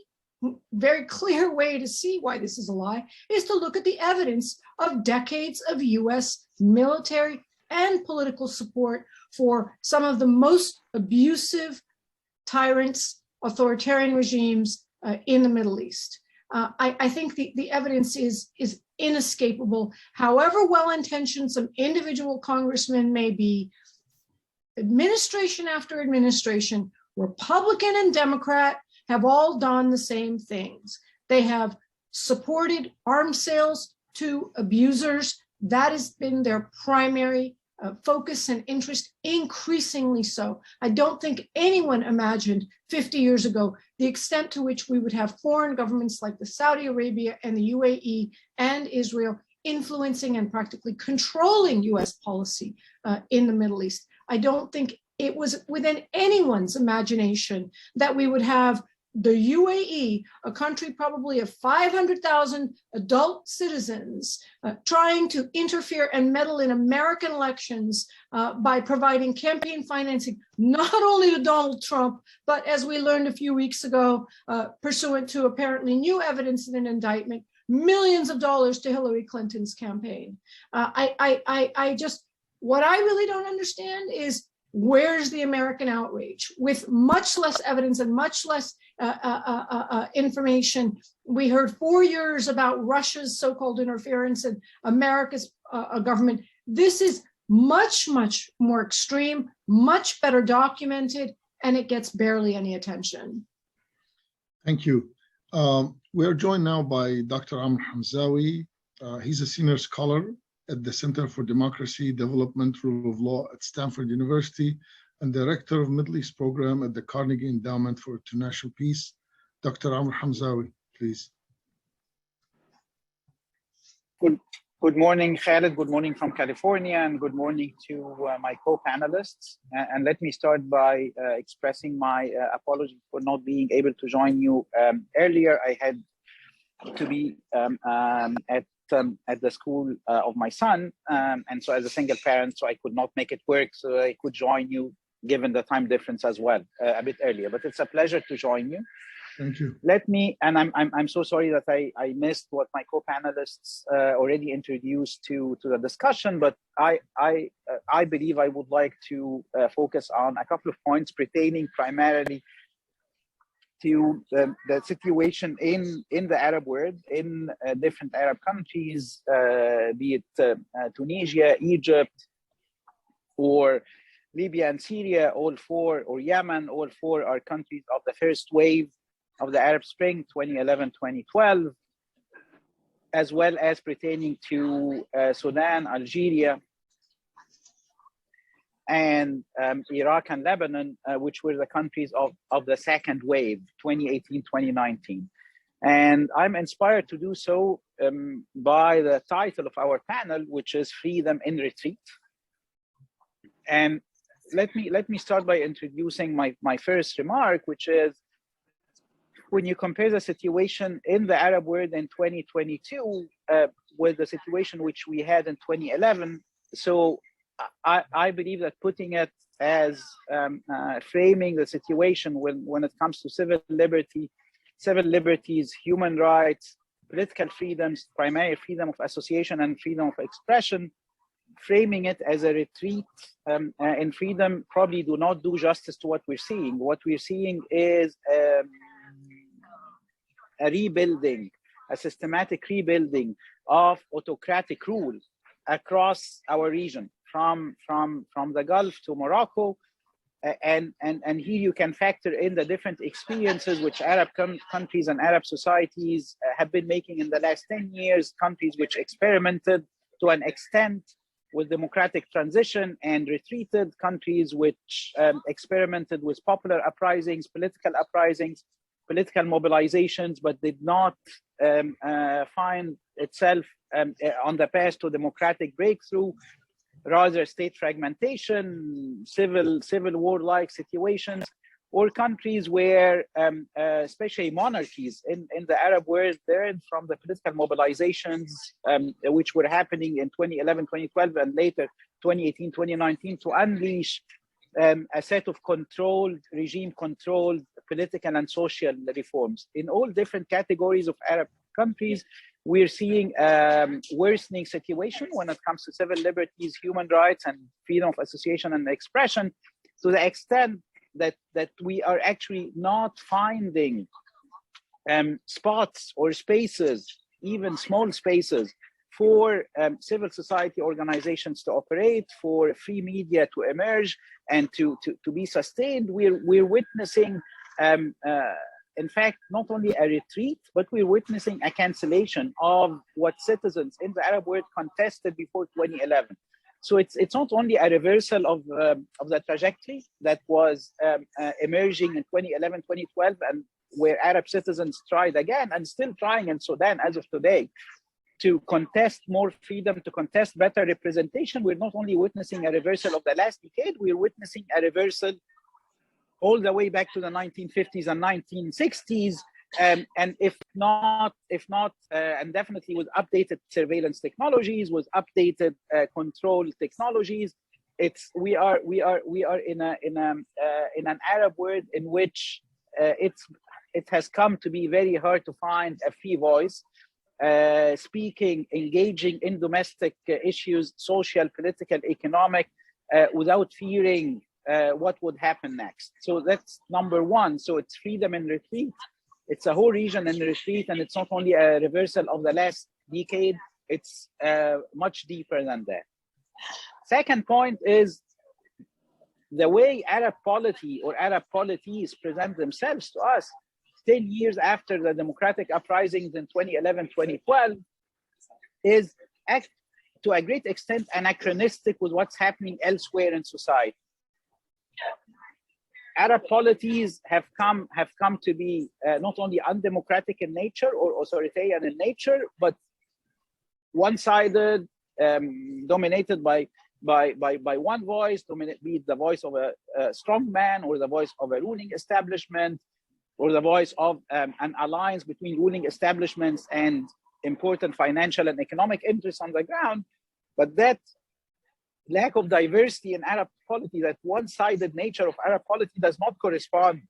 very clear way to see why this is a lie is to look at the evidence of decades of US military and political support for some of the most abusive tyrants, authoritarian regimes in the Middle East. I think the evidence is inescapable. However well-intentioned some individual congressmen may be, administration after administration, Republican and Democrat, have all done the same things. They have supported arms sales to abusers. That has been their primary focus and interest, increasingly so. I don't think anyone imagined 50 years ago the extent to which we would have foreign governments like the Saudi Arabia and the UAE and Israel influencing and practically controlling US policy in the Middle East. I don't think it was within anyone's imagination that we would have the UAE, a country probably of 500,000 adult citizens, trying to interfere and meddle in American elections by providing campaign financing, not only to Donald Trump, but as we learned a few weeks ago, pursuant to apparently new evidence in an indictment, millions of dollars to Hillary Clinton's campaign. What I really don't understand is where's the American outrage with much less evidence and much less information. We heard 4 years about Russia's so-called interference in America's government. This is much, much more extreme, much better documented, and it gets barely any attention. Thank you. We are joined now by Dr. Amr Hamzawy. He's a senior scholar at the Center for Democracy, Development, Rule of Law at Stanford University and Director of Middle East Program at the Carnegie Endowment for International Peace. Dr. Amr Hamzawy, please. Good morning, Khaled. Good morning from California, and good morning to my co-panelists. And let me start by expressing my apology for not being able to join you earlier. I had to be at the school of my son, and so as a single parent, so I could not make it work, so I could join you given the time difference as well a bit earlier. But it's a pleasure to join you. Thank you. Let me, and I'm so sorry that I missed what my co-panelists already introduced to the discussion, but I believe I would like to focus on a couple of points pertaining primarily to the situation in the Arab world, in different Arab countries, be it Tunisia, Egypt, or Libya and Syria, all four, or Yemen, all four are countries of the first wave of the Arab Spring 2011-2012, as well as pertaining to Sudan, Algeria, and Iraq and Lebanon, which were the countries of the second wave, 2018-2019. And I'm inspired to do so by the title of our panel, which is Freedom in Retreat. And let me start by introducing my first remark, which is, when you compare the situation in the Arab world in 2022 with the situation which we had in 2011, so I believe that putting it as framing the situation when it comes to civil liberties, human rights, political freedoms, primary freedom of association and freedom of expression, framing it as a retreat in freedom probably do not do justice to what we're seeing. What we're seeing is a rebuilding, a systematic rebuilding of autocratic rule across our region, from the Gulf to Morocco, and here you can factor in the different experiences which Arab countries and Arab societies have been making in the last 10 years, countries which experimented to an extent with democratic transition and retreated, countries which experimented with popular uprisings, political mobilizations, but did not find itself on the path to democratic breakthrough, rather state fragmentation, civil war-like situations, or countries where, especially monarchies in the Arab world, learned from the political mobilizations which were happening in 2011, 2012, and later 2018, 2019, to unleash a set of regime-controlled political and social reforms. In all different categories of Arab countries, we're seeing worsening situation when it comes to civil liberties, human rights, and freedom of association and expression, to the extent that we are actually not finding spots or spaces, even small spaces, for civil society organizations to operate, for free media to emerge and to be sustained. We're witnessing, in fact, not only a retreat, but we're witnessing a cancellation of what citizens in the Arab world contested before 2011. So it's not only a reversal of the trajectory that was emerging in 2011, 2012, and where Arab citizens tried again and still trying in Sudan as of today to contest more freedom, to contest better representation. We're not only witnessing a reversal of the last decade, we're witnessing a reversal all the way back to the 1950s and 1960s, and if not, and definitely with updated surveillance technologies, with updated control technologies. We are in an Arab world in which it has come to be very hard to find a free voice, speaking, engaging in domestic issues, social, political, economic, without fearing what would happen next. So that's number one. So it's freedom in retreat. It's a whole region in retreat, and it's not only a reversal of the last decade, it's much deeper than that. Second point is the way Arab polity or Arab polities present themselves to us 10 years after the democratic uprisings in 2011, 2012 is to a great extent anachronistic with what's happening elsewhere in society. Arab polities have come to be not only undemocratic in nature or authoritarian in nature, but one-sided, dominated by one voice, be it the voice of a strong man or the voice of a ruling establishment or the voice of an alliance between ruling establishments and important financial and economic interests on the ground. But that lack of diversity in Arab polity, that one-sided nature of Arab polity does not correspond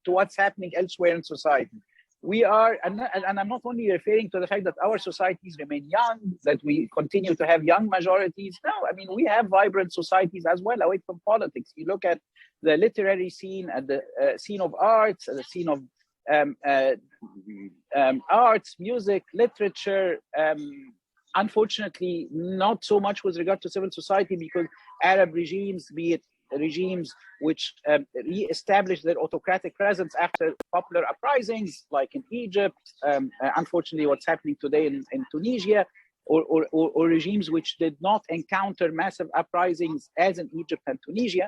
to what's happening elsewhere in society. We are, and I'm not only referring to the fact that our societies remain young, that we continue to have young majorities. No, I mean, we have vibrant societies as well away from politics. You look at the literary scene, at the scene of arts, at the scene of arts, music, literature, unfortunately, not so much with regard to civil society, because Arab regimes, be it regimes which re-established their autocratic presence after popular uprisings, like in Egypt, unfortunately what's happening today in Tunisia, or regimes which did not encounter massive uprisings as in Egypt and Tunisia,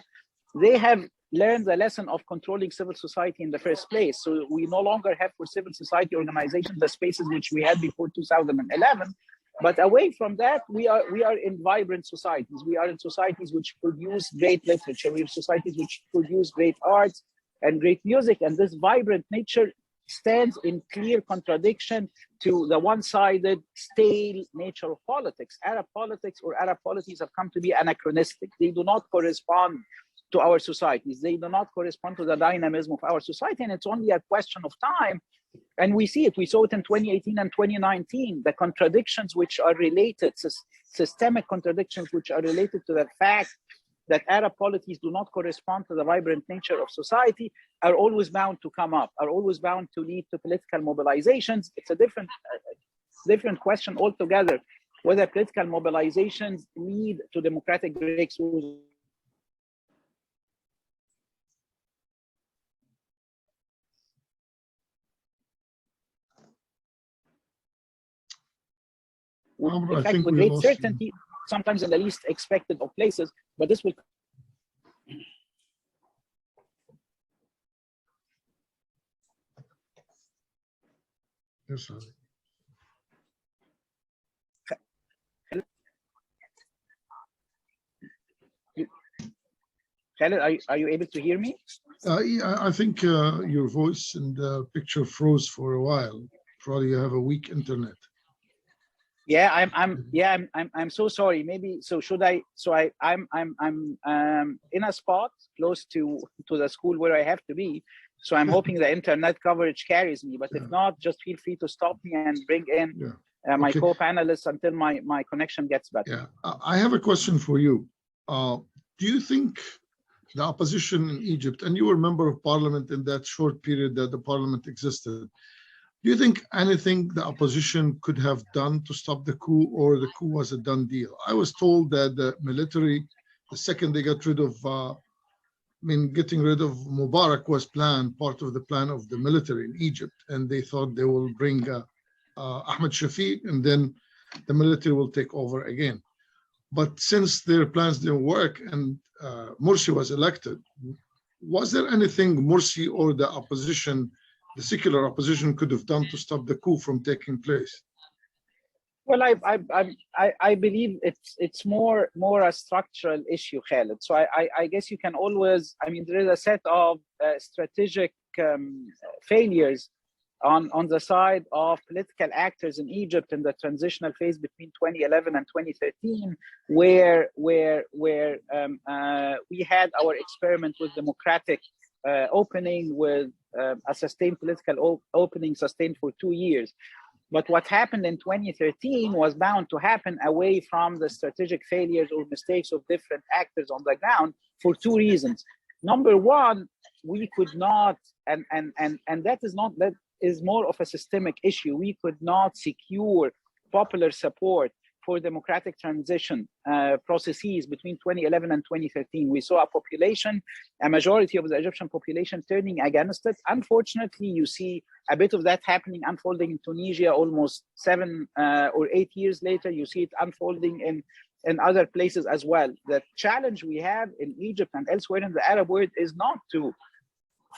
they have learned the lesson of controlling civil society in the first place. So we no longer have for civil society organizations the spaces which we had before 2011. But away from that, we are in vibrant societies. We are in societies which produce great literature. We have societies which produce great arts and great music. And this vibrant nature stands in clear contradiction to the one-sided, stale nature of politics. Arab politics or Arab polities have come to be anachronistic. They do not correspond to our societies. They do not correspond to the dynamism of our society. And it's only a question of time. And we see it. We saw it in 2018 and 2019, the contradictions which are related, systemic contradictions which are related to the fact that Arab polities do not correspond to the vibrant nature of society are always bound to come up, are always bound to lead to political mobilizations. It's a different question altogether, whether political mobilizations lead to democratic breakthroughs. In fact, with great certainty, sometimes in the least expected of places, but this will. Yes, sir. Khaled, are you able to hear me? Yeah, I think your voice and picture froze for a while. Probably you have a weak internet. Yeah, I'm so sorry. Maybe so. Should I? So I'm in a spot close to the school where I have to be. So I'm hoping the internet coverage carries me. But if not, just feel free to stop me and bring in my co-panelists until my connection gets better. Yeah, I have a question for you. Do you think the opposition in Egypt, and you were a member of parliament in that short period that the parliament existed, do you think anything the opposition could have done to stop the coup, or the coup was a done deal? I was told that the military, the second they got rid of, getting rid of Mubarak was part of the plan of the military in Egypt. And they thought they will bring Ahmed Shafiq, and then the military will take over again. But since their plans didn't work and Morsi was elected, was there anything Morsi or the opposition, the secular opposition, could have done to stop the coup from taking place? Well, I believe it's more a structural issue, Khaled. So I guess you can always, there is a set of strategic failures on the side of political actors in Egypt in the transitional phase between 2011 and 2013, where we had our experiment with democratic opening, with a sustained political opening sustained for 2 years. But what happened in 2013 was bound to happen away from the strategic failures or mistakes of different actors on the ground for two reasons. Number one, we could not, and that is more of a systemic issue. We could not secure popular support for democratic transition processes between 2011 and 2013. We saw a majority of the Egyptian population turning against it. Unfortunately, you see a bit of that happening, unfolding in Tunisia almost 7 or 8 years later. You see it unfolding in other places as well. The challenge we have in Egypt and elsewhere in the Arab world is not to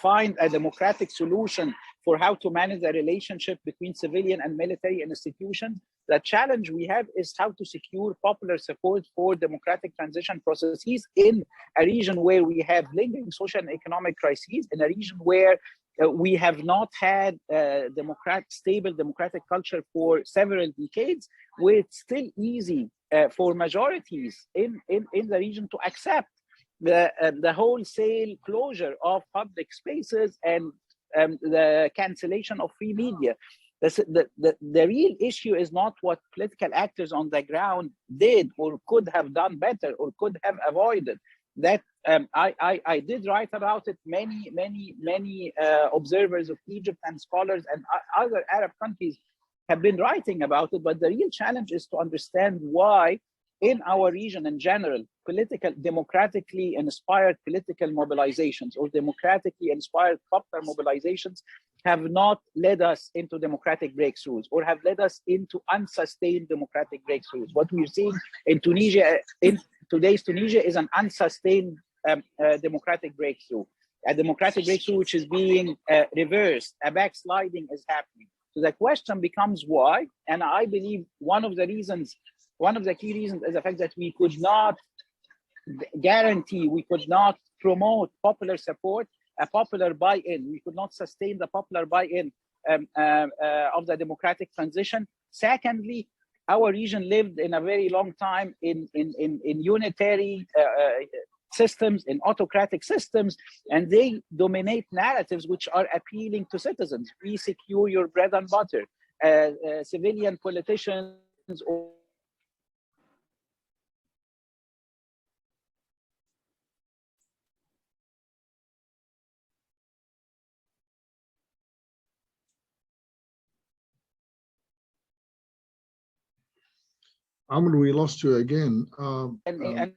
find a democratic solution for how to manage the relationship between civilian and military institutions. The challenge we have is how to secure popular support for democratic transition processes in a region where we have lingering social and economic crises, in a region where we have not had stable democratic culture for several decades, where it's still easy for majorities in the region to accept the wholesale closure of public spaces and the cancellation of free media. The real issue is not what political actors on the ground did or could have done better or could have avoided. That I did write about it. Many observers of Egypt and scholars and other Arab countries have been writing about it. But the real challenge is to understand why, in our region in general, democratically inspired political mobilizations or democratically inspired popular mobilizations have not led us into democratic breakthroughs or have led us into unsustained democratic breakthroughs. What we're seeing in Tunisia, in today's Tunisia, is an unsustained democratic breakthrough, a democratic breakthrough which is being reversed, a backsliding is happening. So the question becomes why, and I believe one of the key reasons is the fact that we could not guarantee, we could not promote popular support, a popular buy-in. We could not sustain the popular buy-in of the democratic transition. Secondly, our region lived in a very long time in unitary systems, in autocratic systems, and they dominate narratives which are appealing to citizens. We secure your bread and butter. Civilian politicians or Amr, we lost you again. and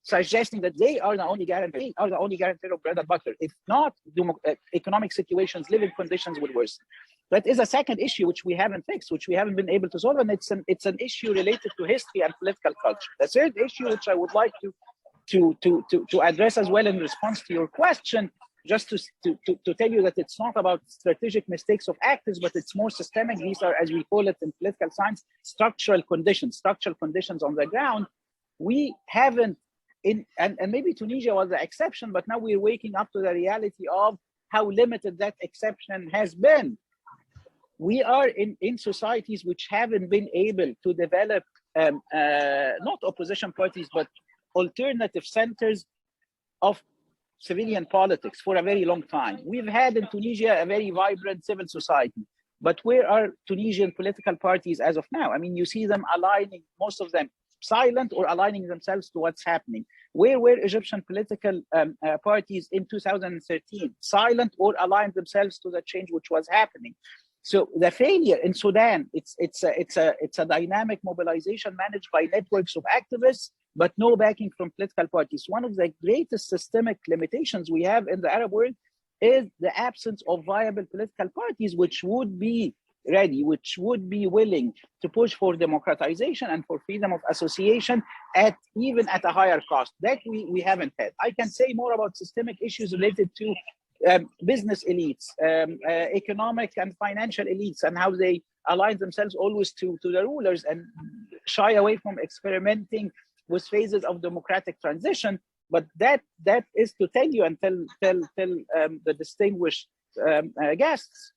suggesting that they are the only guarantee of bread and butter. If not, economic situations, living conditions will worsen. That is a second issue which we haven't fixed, which we haven't been able to solve, and it's an issue related to history and political culture. The third issue, which I would like to address as well in response to your question, just to tell you that it's not about strategic mistakes of actors, but it's more systemic. These are, as we call it in political science, structural conditions on the ground. We haven't, and maybe Tunisia was the exception, but now we're waking up to the reality of how limited that exception has been. We are in societies which haven't been able to develop not opposition parties, but alternative centers of civilian politics for a very long time. We've had in Tunisia a very vibrant civil society, but where are Tunisian political parties as of now? I mean, you see them aligning, most of them silent or aligning themselves to what's happening. Where were Egyptian political parties in 2013? Silent or aligned themselves to the change which was happening. So the failure in Sudan, it's a dynamic mobilization managed by networks of activists, but no backing from political parties. One of the greatest systemic limitations we have in the Arab world is the absence of viable political parties which would be ready, which would be willing to push for democratization and for freedom of association even at a higher cost. That we haven't had. I can say more about systemic issues related to business elites, economic and financial elites, and how they align themselves always to the rulers and shy away from experimenting with phases of democratic transition. But that is to tell you and tell the distinguished guests,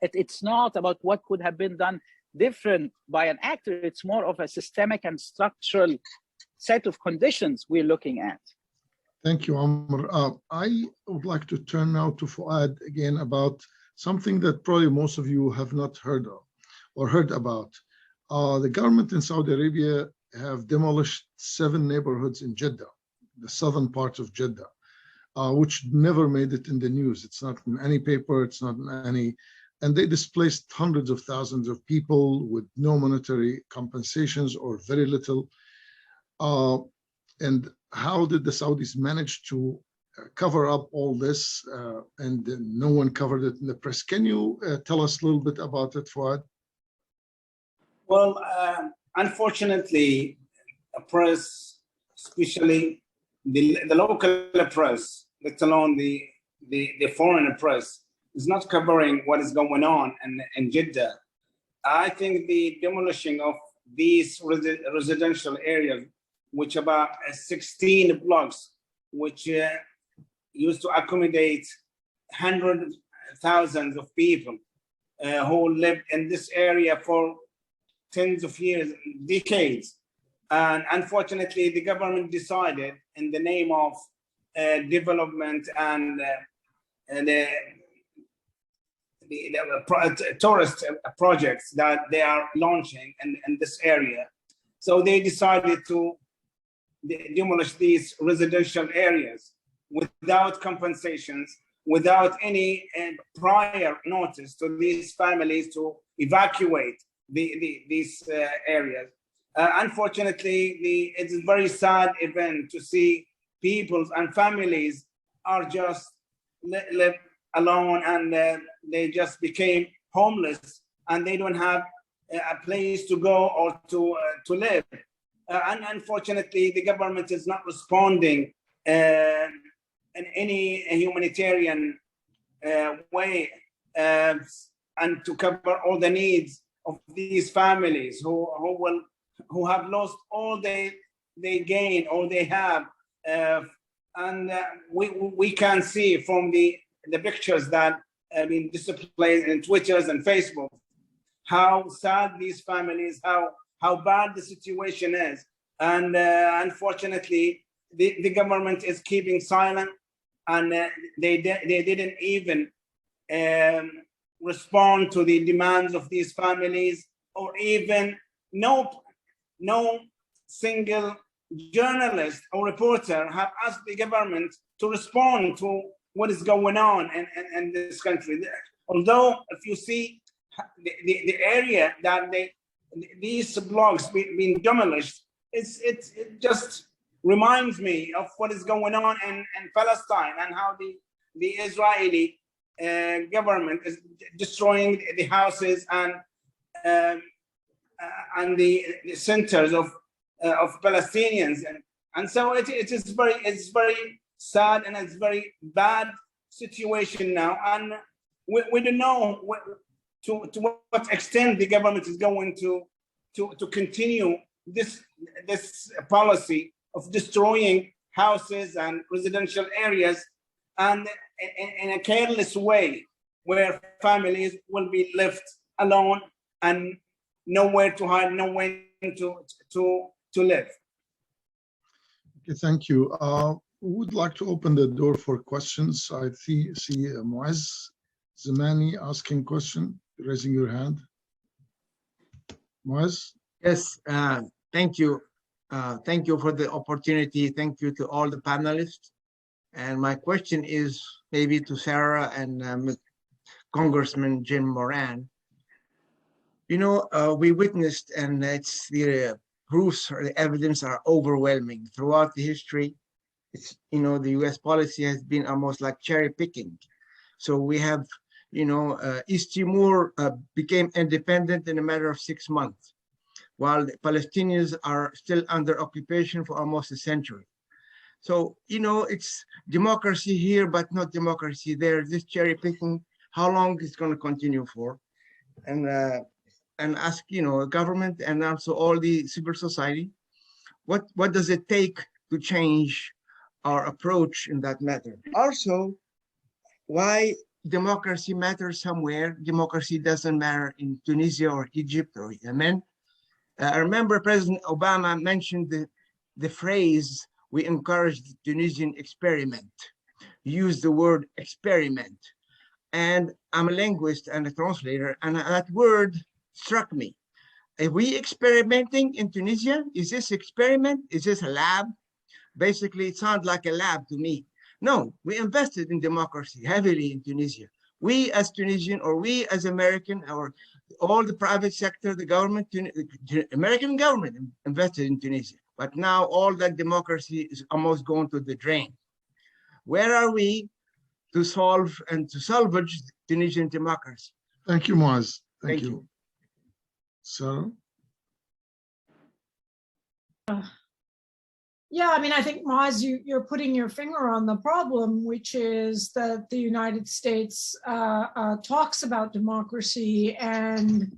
it's not about what could have been done different by an actor. It's more of a systemic and structural set of conditions we're looking at. Thank you, Amr. I would like to turn now to Fouad again about something that probably most of you have not heard of or heard about. The government in Saudi Arabia have demolished 7 neighborhoods in Jeddah, the southern part of Jeddah, which never made it in the news. It's not in any paper, it's not in any, and they displaced hundreds of thousands of people with no monetary compensations or very little. And how did the Saudis manage to cover up all this and no one covered it in the press? Can you tell us a little bit about it, Fouad? Well, unfortunately, press, especially the local press, let alone the foreign press, is not covering what is going on in Jeddah. I think the demolishing of these residential areas, which about 16 blocks, which used to accommodate hundreds of thousands of people who lived in this area for tens of years, decades. And unfortunately, the government decided in the name of development and the tourist projects that they are launching in this area. So they decided to demolish these residential areas without compensations, without any prior notice to these families to evacuate these areas. Unfortunately, it's a very sad event to see people and families are just live alone and they just became homeless and they don't have a place to go or to live. And unfortunately, the government is not responding in any humanitarian way and to cover all the needs of these families who have lost all they gain or they have. And we can see from the pictures that have been displayed in Twitters and Facebook how sad these families, how bad the situation is. And unfortunately, the government is keeping silent, and they didn't even respond to the demands of these families, or even no single journalist or reporter have asked the government to respond to what is going on in this country. Although if you see the area that these blocks being demolished, it just reminds me of what is going on in Palestine and how the Israeli government is destroying the houses and the centers of Palestinians, and so it's very sad and it's very bad situation now, and we don't know to what extent the government is going to continue this policy of destroying houses and residential areas, and in a careless way, where families will be left alone and nowhere to hide, nowhere to live. Okay, thank you. Would like to open the door for questions. I see Muaz Zamani asking question, raising your hand. Muaz? Yes, thank you. Thank you for the opportunity. Thank you to all the panelists. And my question is maybe to Sarah and Congressman Jim Moran. You know, we witnessed, and it's the proofs or the evidence are overwhelming throughout the history. It's, you know, the US policy has been almost like cherry picking. So we have, you know, East Timor became independent in a matter of 6 months, while the Palestinians are still under occupation for almost a century. So, you know, it's democracy here, but not democracy there. This cherry picking, how long is going to continue for? And ask, you know, government and also all the civil society, what does it take to change our approach in that matter? Also, why democracy matters somewhere, democracy doesn't matter in Tunisia or Egypt or Yemen. I remember President Obama mentioned the phrase, we encourage the Tunisian experiment. Use the word experiment. And I'm a linguist and a translator, and that word struck me. Are we experimenting in Tunisia? Is this experiment? Is this a lab? Basically, it sounds like a lab to me. No, we invested in democracy heavily in Tunisia. We as Tunisian, or we as American, or all the private sector, the government, American government invested in Tunisia. But now all that democracy is almost going to the drain. Where are we to solve and to salvage Tunisian democracy? Thank you, Moaz. Thank you. Sarah? Yeah, I mean, I think, Moaz, you're putting your finger on the problem, which is that the United States talks about democracy, and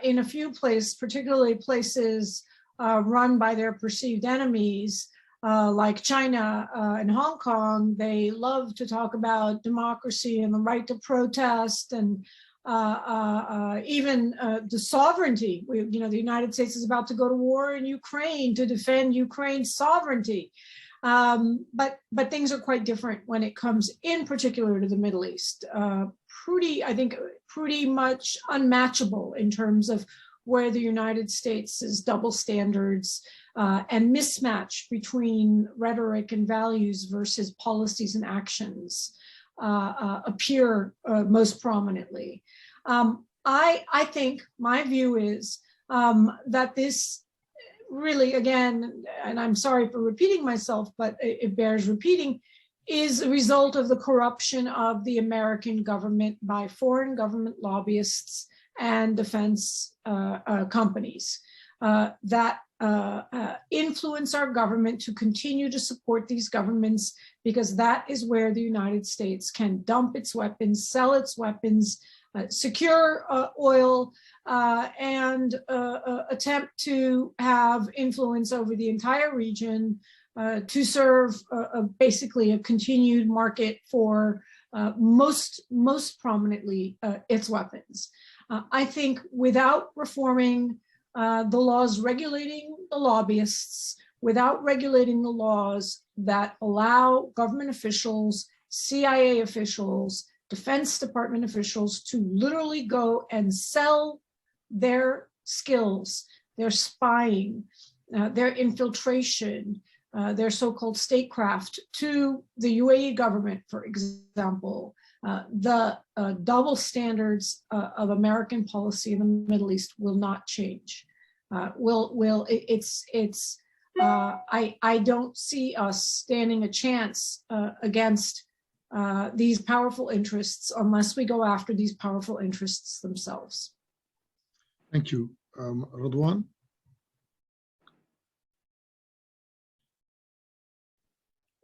in a few places, particularly places run by their perceived enemies, like China and Hong Kong, they love to talk about democracy and the right to protest, and even the sovereignty. The United States is about to go to war in Ukraine to defend Ukraine's sovereignty. But things are quite different when it comes in particular to the Middle East. I think pretty much unmatchable in terms of where the United States' double standards and mismatch between rhetoric and values versus policies and actions appear most prominently. I think my view is that this really, again, and I'm sorry for repeating myself, but it bears repeating, is a result of the corruption of the American government by foreign government lobbyists and defense companies that influence our government to continue to support these governments, because that is where the United States can dump its weapons, sell its weapons, secure oil, and attempt to have influence over the entire region to serve basically a continued market for most prominently its weapons. I think without reforming the laws regulating the lobbyists, without regulating the laws that allow government officials, CIA officials, Defense Department officials to literally go and sell their skills, their spying, their infiltration, their so-called statecraft to the UAE government, for example, the double standards of American policy in the Middle East will not change. I don't see us standing a chance against these powerful interests unless we go after these powerful interests themselves. Thank you. Radwan?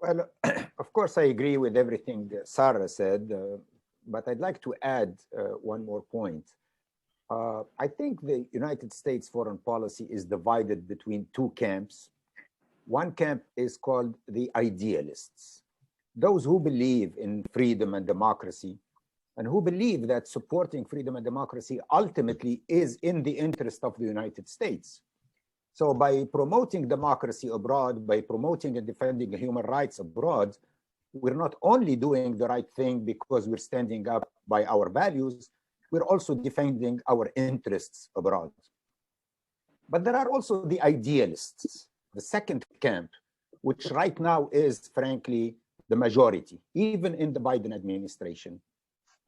Well, of course, I agree with everything Sarah said, but I'd like to add one more point. I think the United States foreign policy is divided between two camps. One camp is called the idealists, those who believe in freedom and democracy, and who believe that supporting freedom and democracy ultimately is in the interest of the United States. So by promoting democracy abroad, by promoting and defending human rights abroad, we're not only doing the right thing because we're standing up by our values, we're also defending our interests abroad. But there are also the idealists, the second camp, which right now is, frankly, the majority, even in the Biden administration.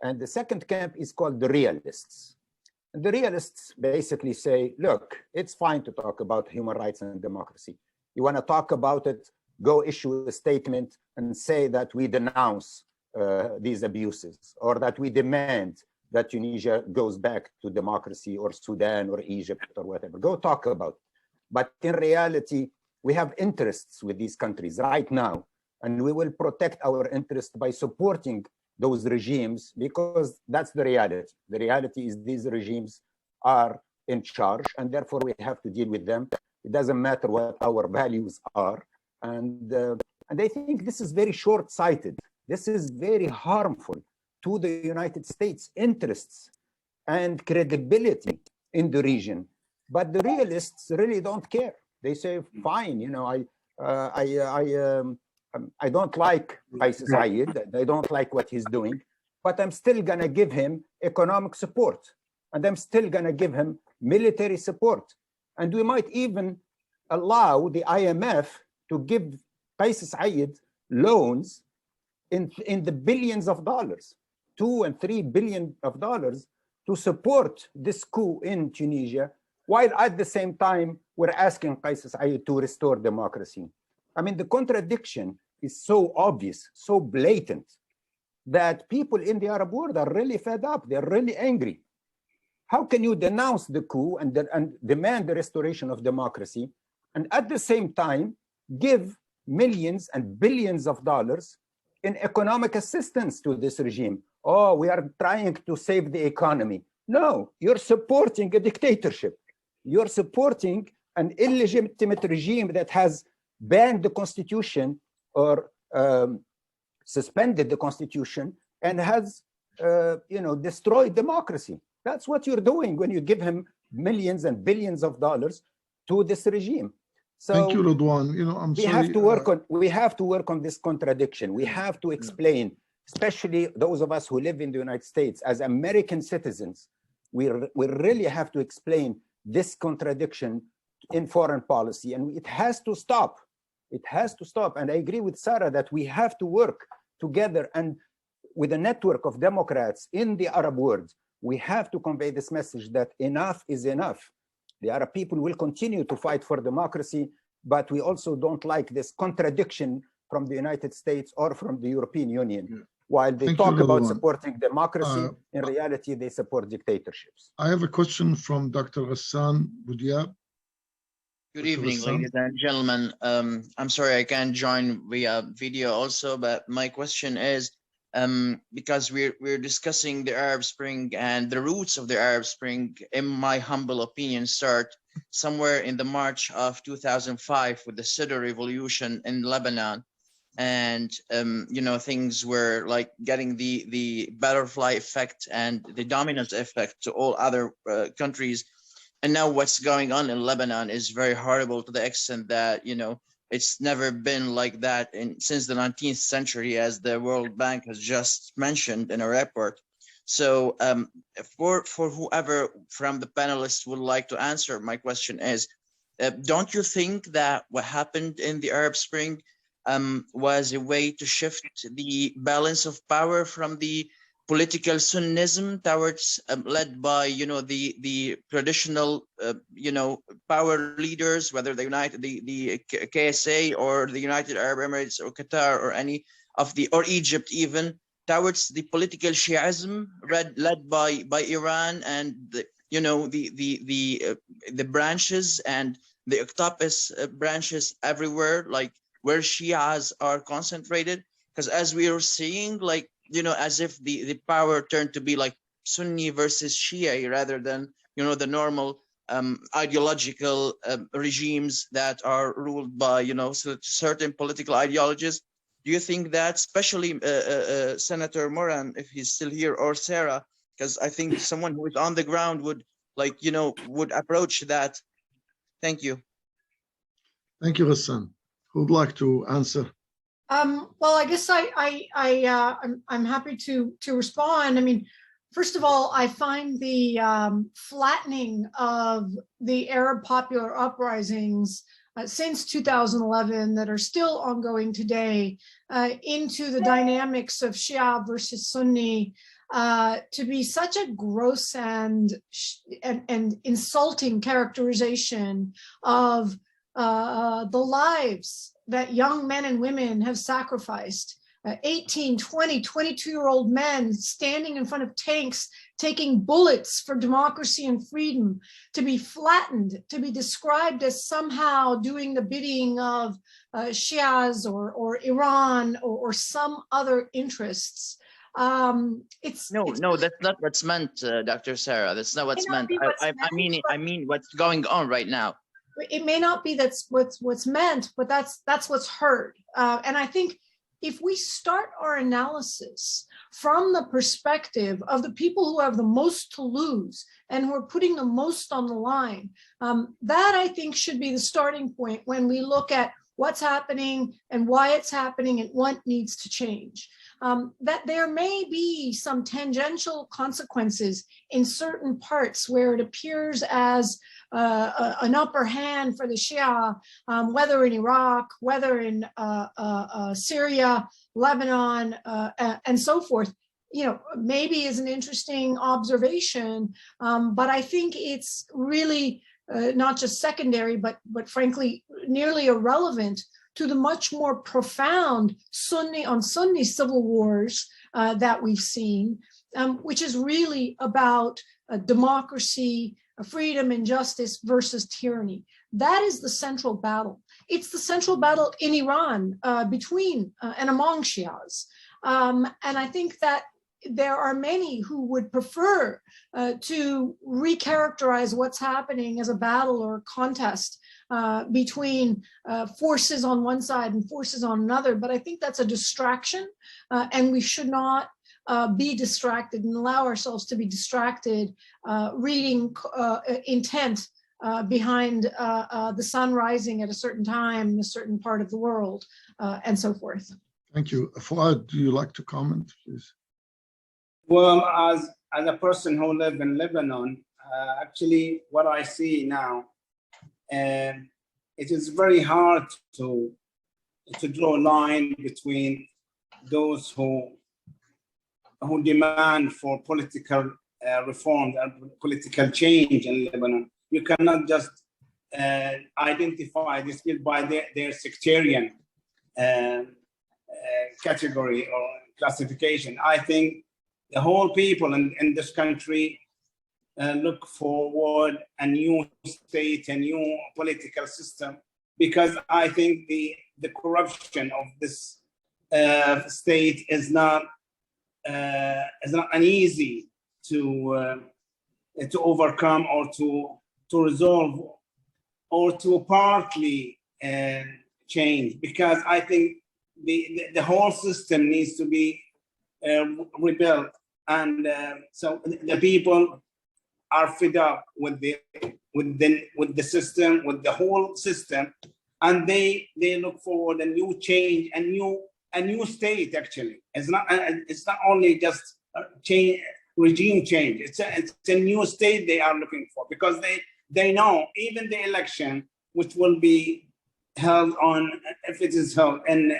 And the second camp is called the realists. And the realists basically say, look, it's fine to talk about human rights and democracy. You want to talk about it, go issue a statement and say that we denounce these abuses, or that we demand that Tunisia goes back to democracy, or Sudan or Egypt or whatever. Go talk about it. But in reality, we have interests with these countries right now, and we will protect our interests by supporting those regimes, because that's the reality. The reality is these regimes are in charge, and therefore we have to deal with them. It doesn't matter what our values are. And I think this is very short-sighted. This is very harmful to the United States' interests and credibility in the region. But the realists really don't care. They say, fine, you know, I don't like Qais Said. I don't like what he's doing, but I'm still going to give him economic support, and I'm still going to give him military support. And we might even allow the IMF to give Qais Said loans in the billions of dollars, $2 and $3 billion to support this coup in Tunisia, while at the same time we're asking Qais Said to restore democracy. I mean, the contradiction is so obvious, so blatant, that people in the Arab world are really fed up. They're really angry. How can you denounce the coup and demand the restoration of democracy, and at the same time give millions and billions of dollars in economic assistance to this regime? Oh, we are trying to save the economy. No, you're supporting a dictatorship. You're supporting an illegitimate regime that has banned the constitution or suspended the constitution and has destroyed democracy. That's what you're doing when you give him millions and billions of dollars to this regime. So thank you, Radwan. We have to work on this contradiction. We have to explain, especially those of us who live in the United States as American citizens. We really have to explain this contradiction in foreign policy, and it has to stop. It has to stop. And I agree with Sarah that we have to work together and with a network of Democrats in the Arab world. We have to convey this message that enough is enough. The Arab people will continue to fight for democracy, but we also don't like this contradiction from the United States or from the European Union. Yeah. While they talk about supporting democracy, in reality, they support dictatorships. I have a question from Dr. Ghassan Boudiab. Good evening, ladies and gentlemen. I'm sorry I can't join via video also, but my question is, because we're discussing the Arab Spring, and the roots of the Arab Spring, in my humble opinion, start somewhere in the March of 2005 with the Cedar Revolution in Lebanon. And things were like getting the butterfly effect and the dominant effect to all other countries. And now what's going on in Lebanon is very horrible, to the extent that it's never been like that since the 19th century, as the World Bank has just mentioned in a report. So for whoever from the panelists would like to answer, my question is, don't you think that what happened in the Arab Spring was a way to shift the balance of power from the political Sunnism towards led by the traditional power leaders, whether the KSA or the United Arab Emirates or Qatar or any of or Egypt even, towards the political Shiism led by Iran and the branches and the octopus branches everywhere, like where Shias are concentrated? Because as we are seeing, as if the power turned to be like Sunni versus Shia rather than the normal ideological regimes that are ruled by certain political ideologies. Do you think that, especially Senator Moran, if he's still here, or Sarah, because I think someone who is on the ground would would approach that? Thank you. Thank you, Ghassan. Who would like to answer? Well, I guess I'm happy to respond. I mean, first of all, I find the flattening of the Arab popular uprisings since 2011 that are still ongoing today into the dynamics of Shia versus Sunni to be such a gross and insulting characterization of the lives that young men and women have sacrificed. 18, 20, 22-year-old men standing in front of tanks, taking bullets for democracy and freedom, to be flattened, to be described as somehow doing the bidding of Shias or Iran or some other interests. No, that's not what's meant, Dr. Sarah. That's not what's meant. I mean what's going on right now. It may not be that's what's meant, but that's what's heard. And I think if we start our analysis from the perspective of the people who have the most to lose and who are putting the most on the line, that I think should be the starting point when we look at what's happening and why it's happening and what needs to change. That there may be some tangential consequences in certain parts where it appears as an upper hand for the Shia, whether in Iraq, whether in Syria, Lebanon, and so forth. You know, maybe is an interesting observation, but I think it's really not just secondary, but frankly, nearly irrelevant to the much more profound Sunni on Sunni civil wars that we've seen, which is really about democracy, freedom and justice versus tyranny. That is the central battle. It's the central battle in Iran between and among Shias. And I think that there are many who would prefer to recharacterize what's happening as a battle or a contest between forces on one side and forces on another. But I think that's a distraction, and we should not be distracted and allow ourselves to be distracted reading intent behind the sun rising at a certain time in a certain part of the world, and so forth. Thank you. Fouad, do you like to comment, please? Well, as a person who lives in Lebanon, actually what I see now, it is very hard to draw a line between those who demand for political reform and political change in Lebanon. You cannot just identify this by their sectarian category or classification. I think the whole people in this country look forward a new state, a new political system, because I think the corruption of this state is not uneasy to overcome or to resolve or to partly change, because I think the whole system needs to be rebuilt, and so the people are fed up with the system, with the whole system, and they look forward a new change, a new state. Actually, it's not only just change, regime change. It's a new state they are looking for, because they know even the election, which will be held if it is held in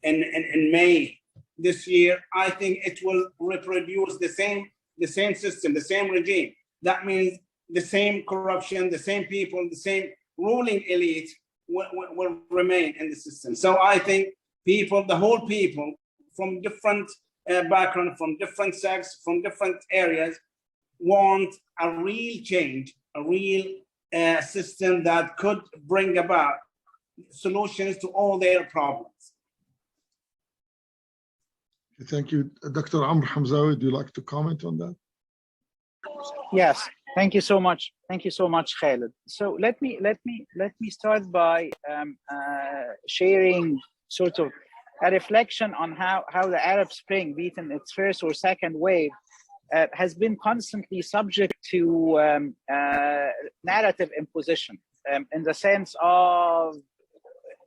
May this year, I think it will reproduce the same system, the same regime. That means the same corruption, the same people, the same ruling elite will remain in the system. So I think the whole people from different backgrounds, from different sects, from different areas, want a real change, a real system that could bring about solutions to all their problems. Thank you. Dr. Amr Hamzawy, do you like to comment on that? Yes, thank you so much. Thank you so much, Khaled. So let me start by sharing sort of a reflection on how the Arab Spring, be it in its first or second wave, has been constantly subject to narrative imposition, in the sense of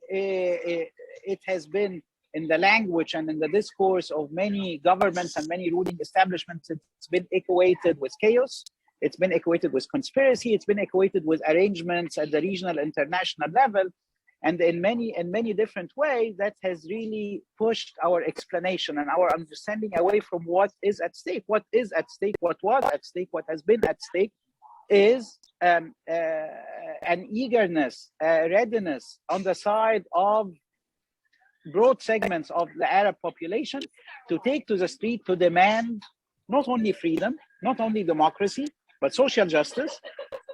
it has been in the language and in the discourse of many governments and many ruling establishments. It's been equated with chaos. It's been equated with conspiracy. It's been equated with arrangements at the regional, international level. And in many different ways, that has really pushed our explanation and our understanding away from what is at stake. What is at stake, what was at stake, what has been at stake is an eagerness, readiness on the side of broad segments of the Arab population to take to the street to demand not only freedom, not only democracy, but social justice,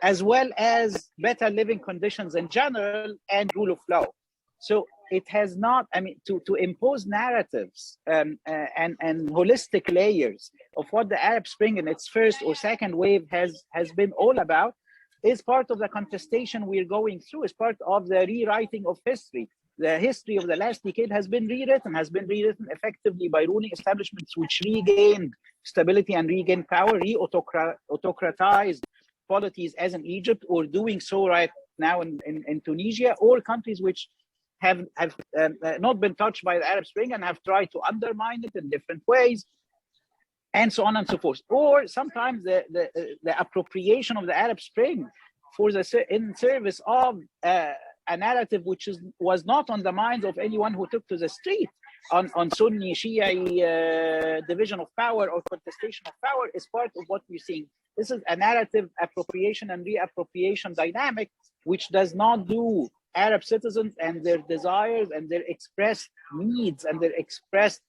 as well as better living conditions in general and rule of law. So it has not, to impose narratives and holistic layers of what the Arab Spring in its first or second wave has been all about is part of the contestation we're going through, is part of the rewriting of history. The history of the last decade has been rewritten effectively by ruling establishments which regained stability and regained power, autocratized polities as in Egypt, or doing so right now in Tunisia, or countries which have not been touched by the Arab Spring and have tried to undermine it in different ways, and so on and so forth. Or sometimes the appropriation of the Arab Spring for in service of a narrative which was not on the minds of anyone who took to the street on Sunni Shia division of power or contestation of power is part of what we're seeing. This is a narrative appropriation and reappropriation dynamic which does not do Arab citizens and their desires and their expressed needs and their expressed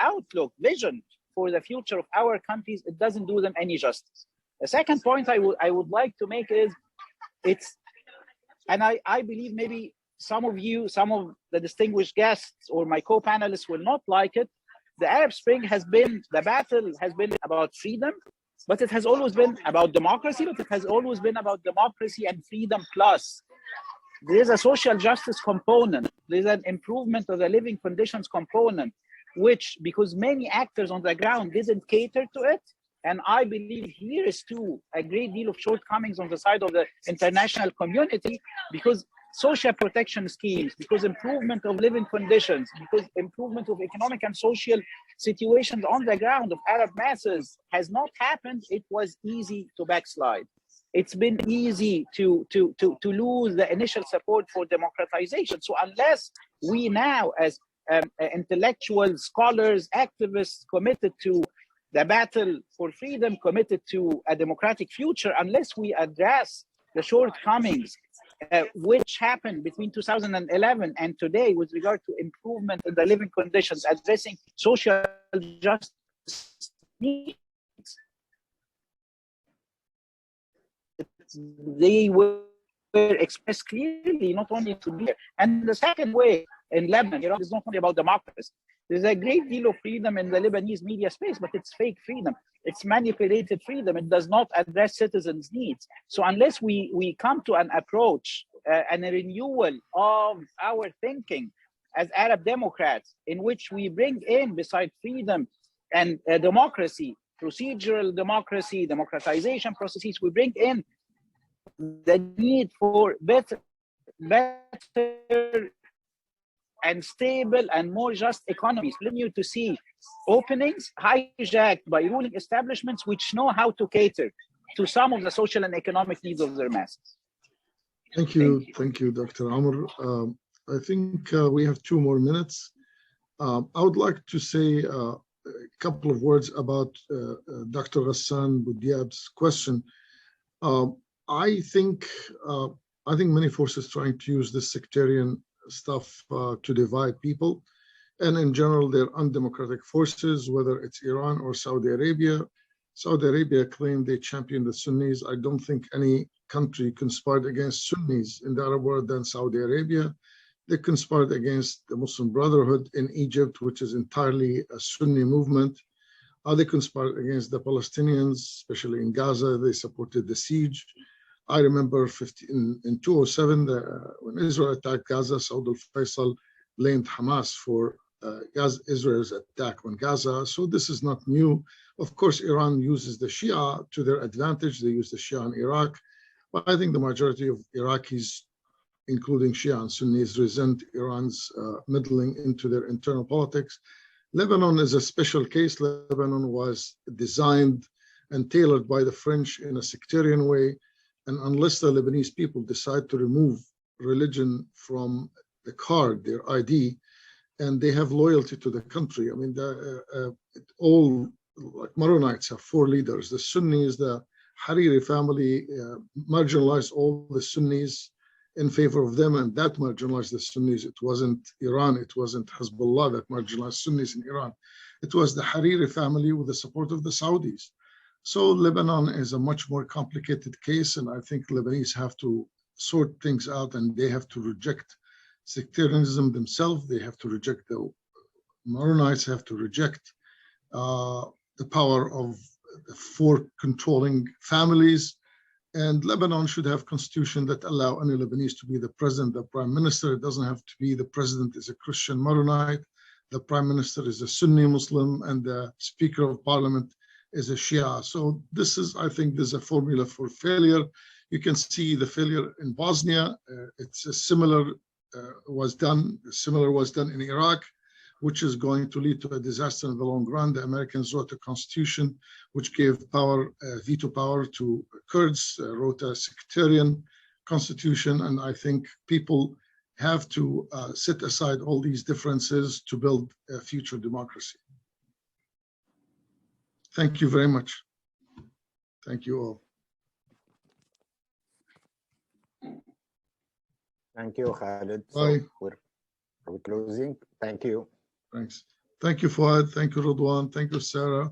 outlook, vision for the future of our countries. It doesn't do them any justice. The second point I would like to make is and I believe maybe some of the distinguished guests or my co-panelists will not like it. The Arab Spring the battle has been about freedom, but it has always been about democracy, but it has always been about democracy and freedom plus. There is a social justice component. There's an improvement of the living conditions component, which, because many actors on the ground didn't cater to it, and I believe here is too a great deal of shortcomings on the side of the international community, because social protection schemes, because improvement of living conditions, because improvement of economic and social situations on the ground of Arab masses has not happened. It was easy to backslide. It's been easy to lose the initial support for democratization. So unless we now, as intellectuals, scholars, activists committed to the battle for freedom, committed to a democratic future, unless we address the shortcomings which happened between 2011 and today with regard to improvement in the living conditions, addressing social justice needs, they were expressed clearly, not only to be. And the second way, in Lebanon, Iraq is not only about democracy. There's a great deal of freedom in the Lebanese media space, but it's fake freedom. It's manipulated freedom. It does not address citizens' needs. So unless we come to an approach and a renewal of our thinking as Arab Democrats, in which we bring in, beside freedom and democracy, procedural democracy, democratization processes, we bring in the need for better and stable and more just economies. Continue to see openings hijacked by ruling establishments which know how to cater to some of the social and economic needs of their masses. Thank you, Dr. Amr. I think we have 2 more minutes. I would like to say a couple of words about Dr. Ghassan Boudiab's question. I think many forces trying to use this sectarian stuff to divide people, and in general they're undemocratic forces, whether it's Iran or Saudi Arabia. Saudi Arabia claimed they championed the Sunnis. I don't think any country conspired against Sunnis in the Arab world than Saudi Arabia. They conspired against the Muslim Brotherhood in Egypt, which is entirely a Sunni movement. They conspired against the Palestinians, especially in Gaza. They supported the siege. I remember in 2007, when Israel attacked Gaza, Saud al-Faisal blamed Hamas for Israel's attack on Gaza. So this is not new. Of course, Iran uses the Shia to their advantage. They use the Shia in Iraq. But I think the majority of Iraqis, including Shia and Sunnis, resent Iran's meddling into their internal politics. Lebanon is a special case. Lebanon was designed and tailored by the French in a sectarian way. And unless the Lebanese people decide to remove religion from the card, their ID, and they have loyalty to the country. I mean, all like Maronites have 4 leaders. The Sunnis, the Hariri family marginalized all the Sunnis in favor of them, and that marginalized the Sunnis. It wasn't Iran, it wasn't Hezbollah that marginalized Sunnis in Iran. It was the Hariri family with the support of the Saudis. So Lebanon is a much more complicated case, and I think Lebanese have to sort things out, and they have to reject sectarianism themselves. They have to reject the Maronites, have to reject the power of the 4 controlling families. And Lebanon should have a constitution that allow any Lebanese to be the president, the prime minister. It doesn't have to be the president is a Christian Maronite, the prime minister is a Sunni Muslim, and the speaker of parliament is a Shia. So this is, I think, there's a formula for failure. You can see the failure in Bosnia. It's a similar was done, similar was done in Iraq, which is going to lead to a disaster in the long run. The Americans wrote a constitution which gave power, veto power to Kurds, wrote a sectarian constitution, and I think people have to set aside all these differences to build a future democracy. Thank you very much. Thank you all. Thank you, Khaled. Bye. So we're closing. Thank you. Thanks. Thank you, Fouad. Thank you, Radwan. Thank you, Sarah,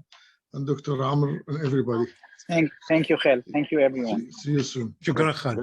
and Dr. Amr, and everybody. Thank you, Khaled. Thank you, everyone. See you soon. شكرا خالد.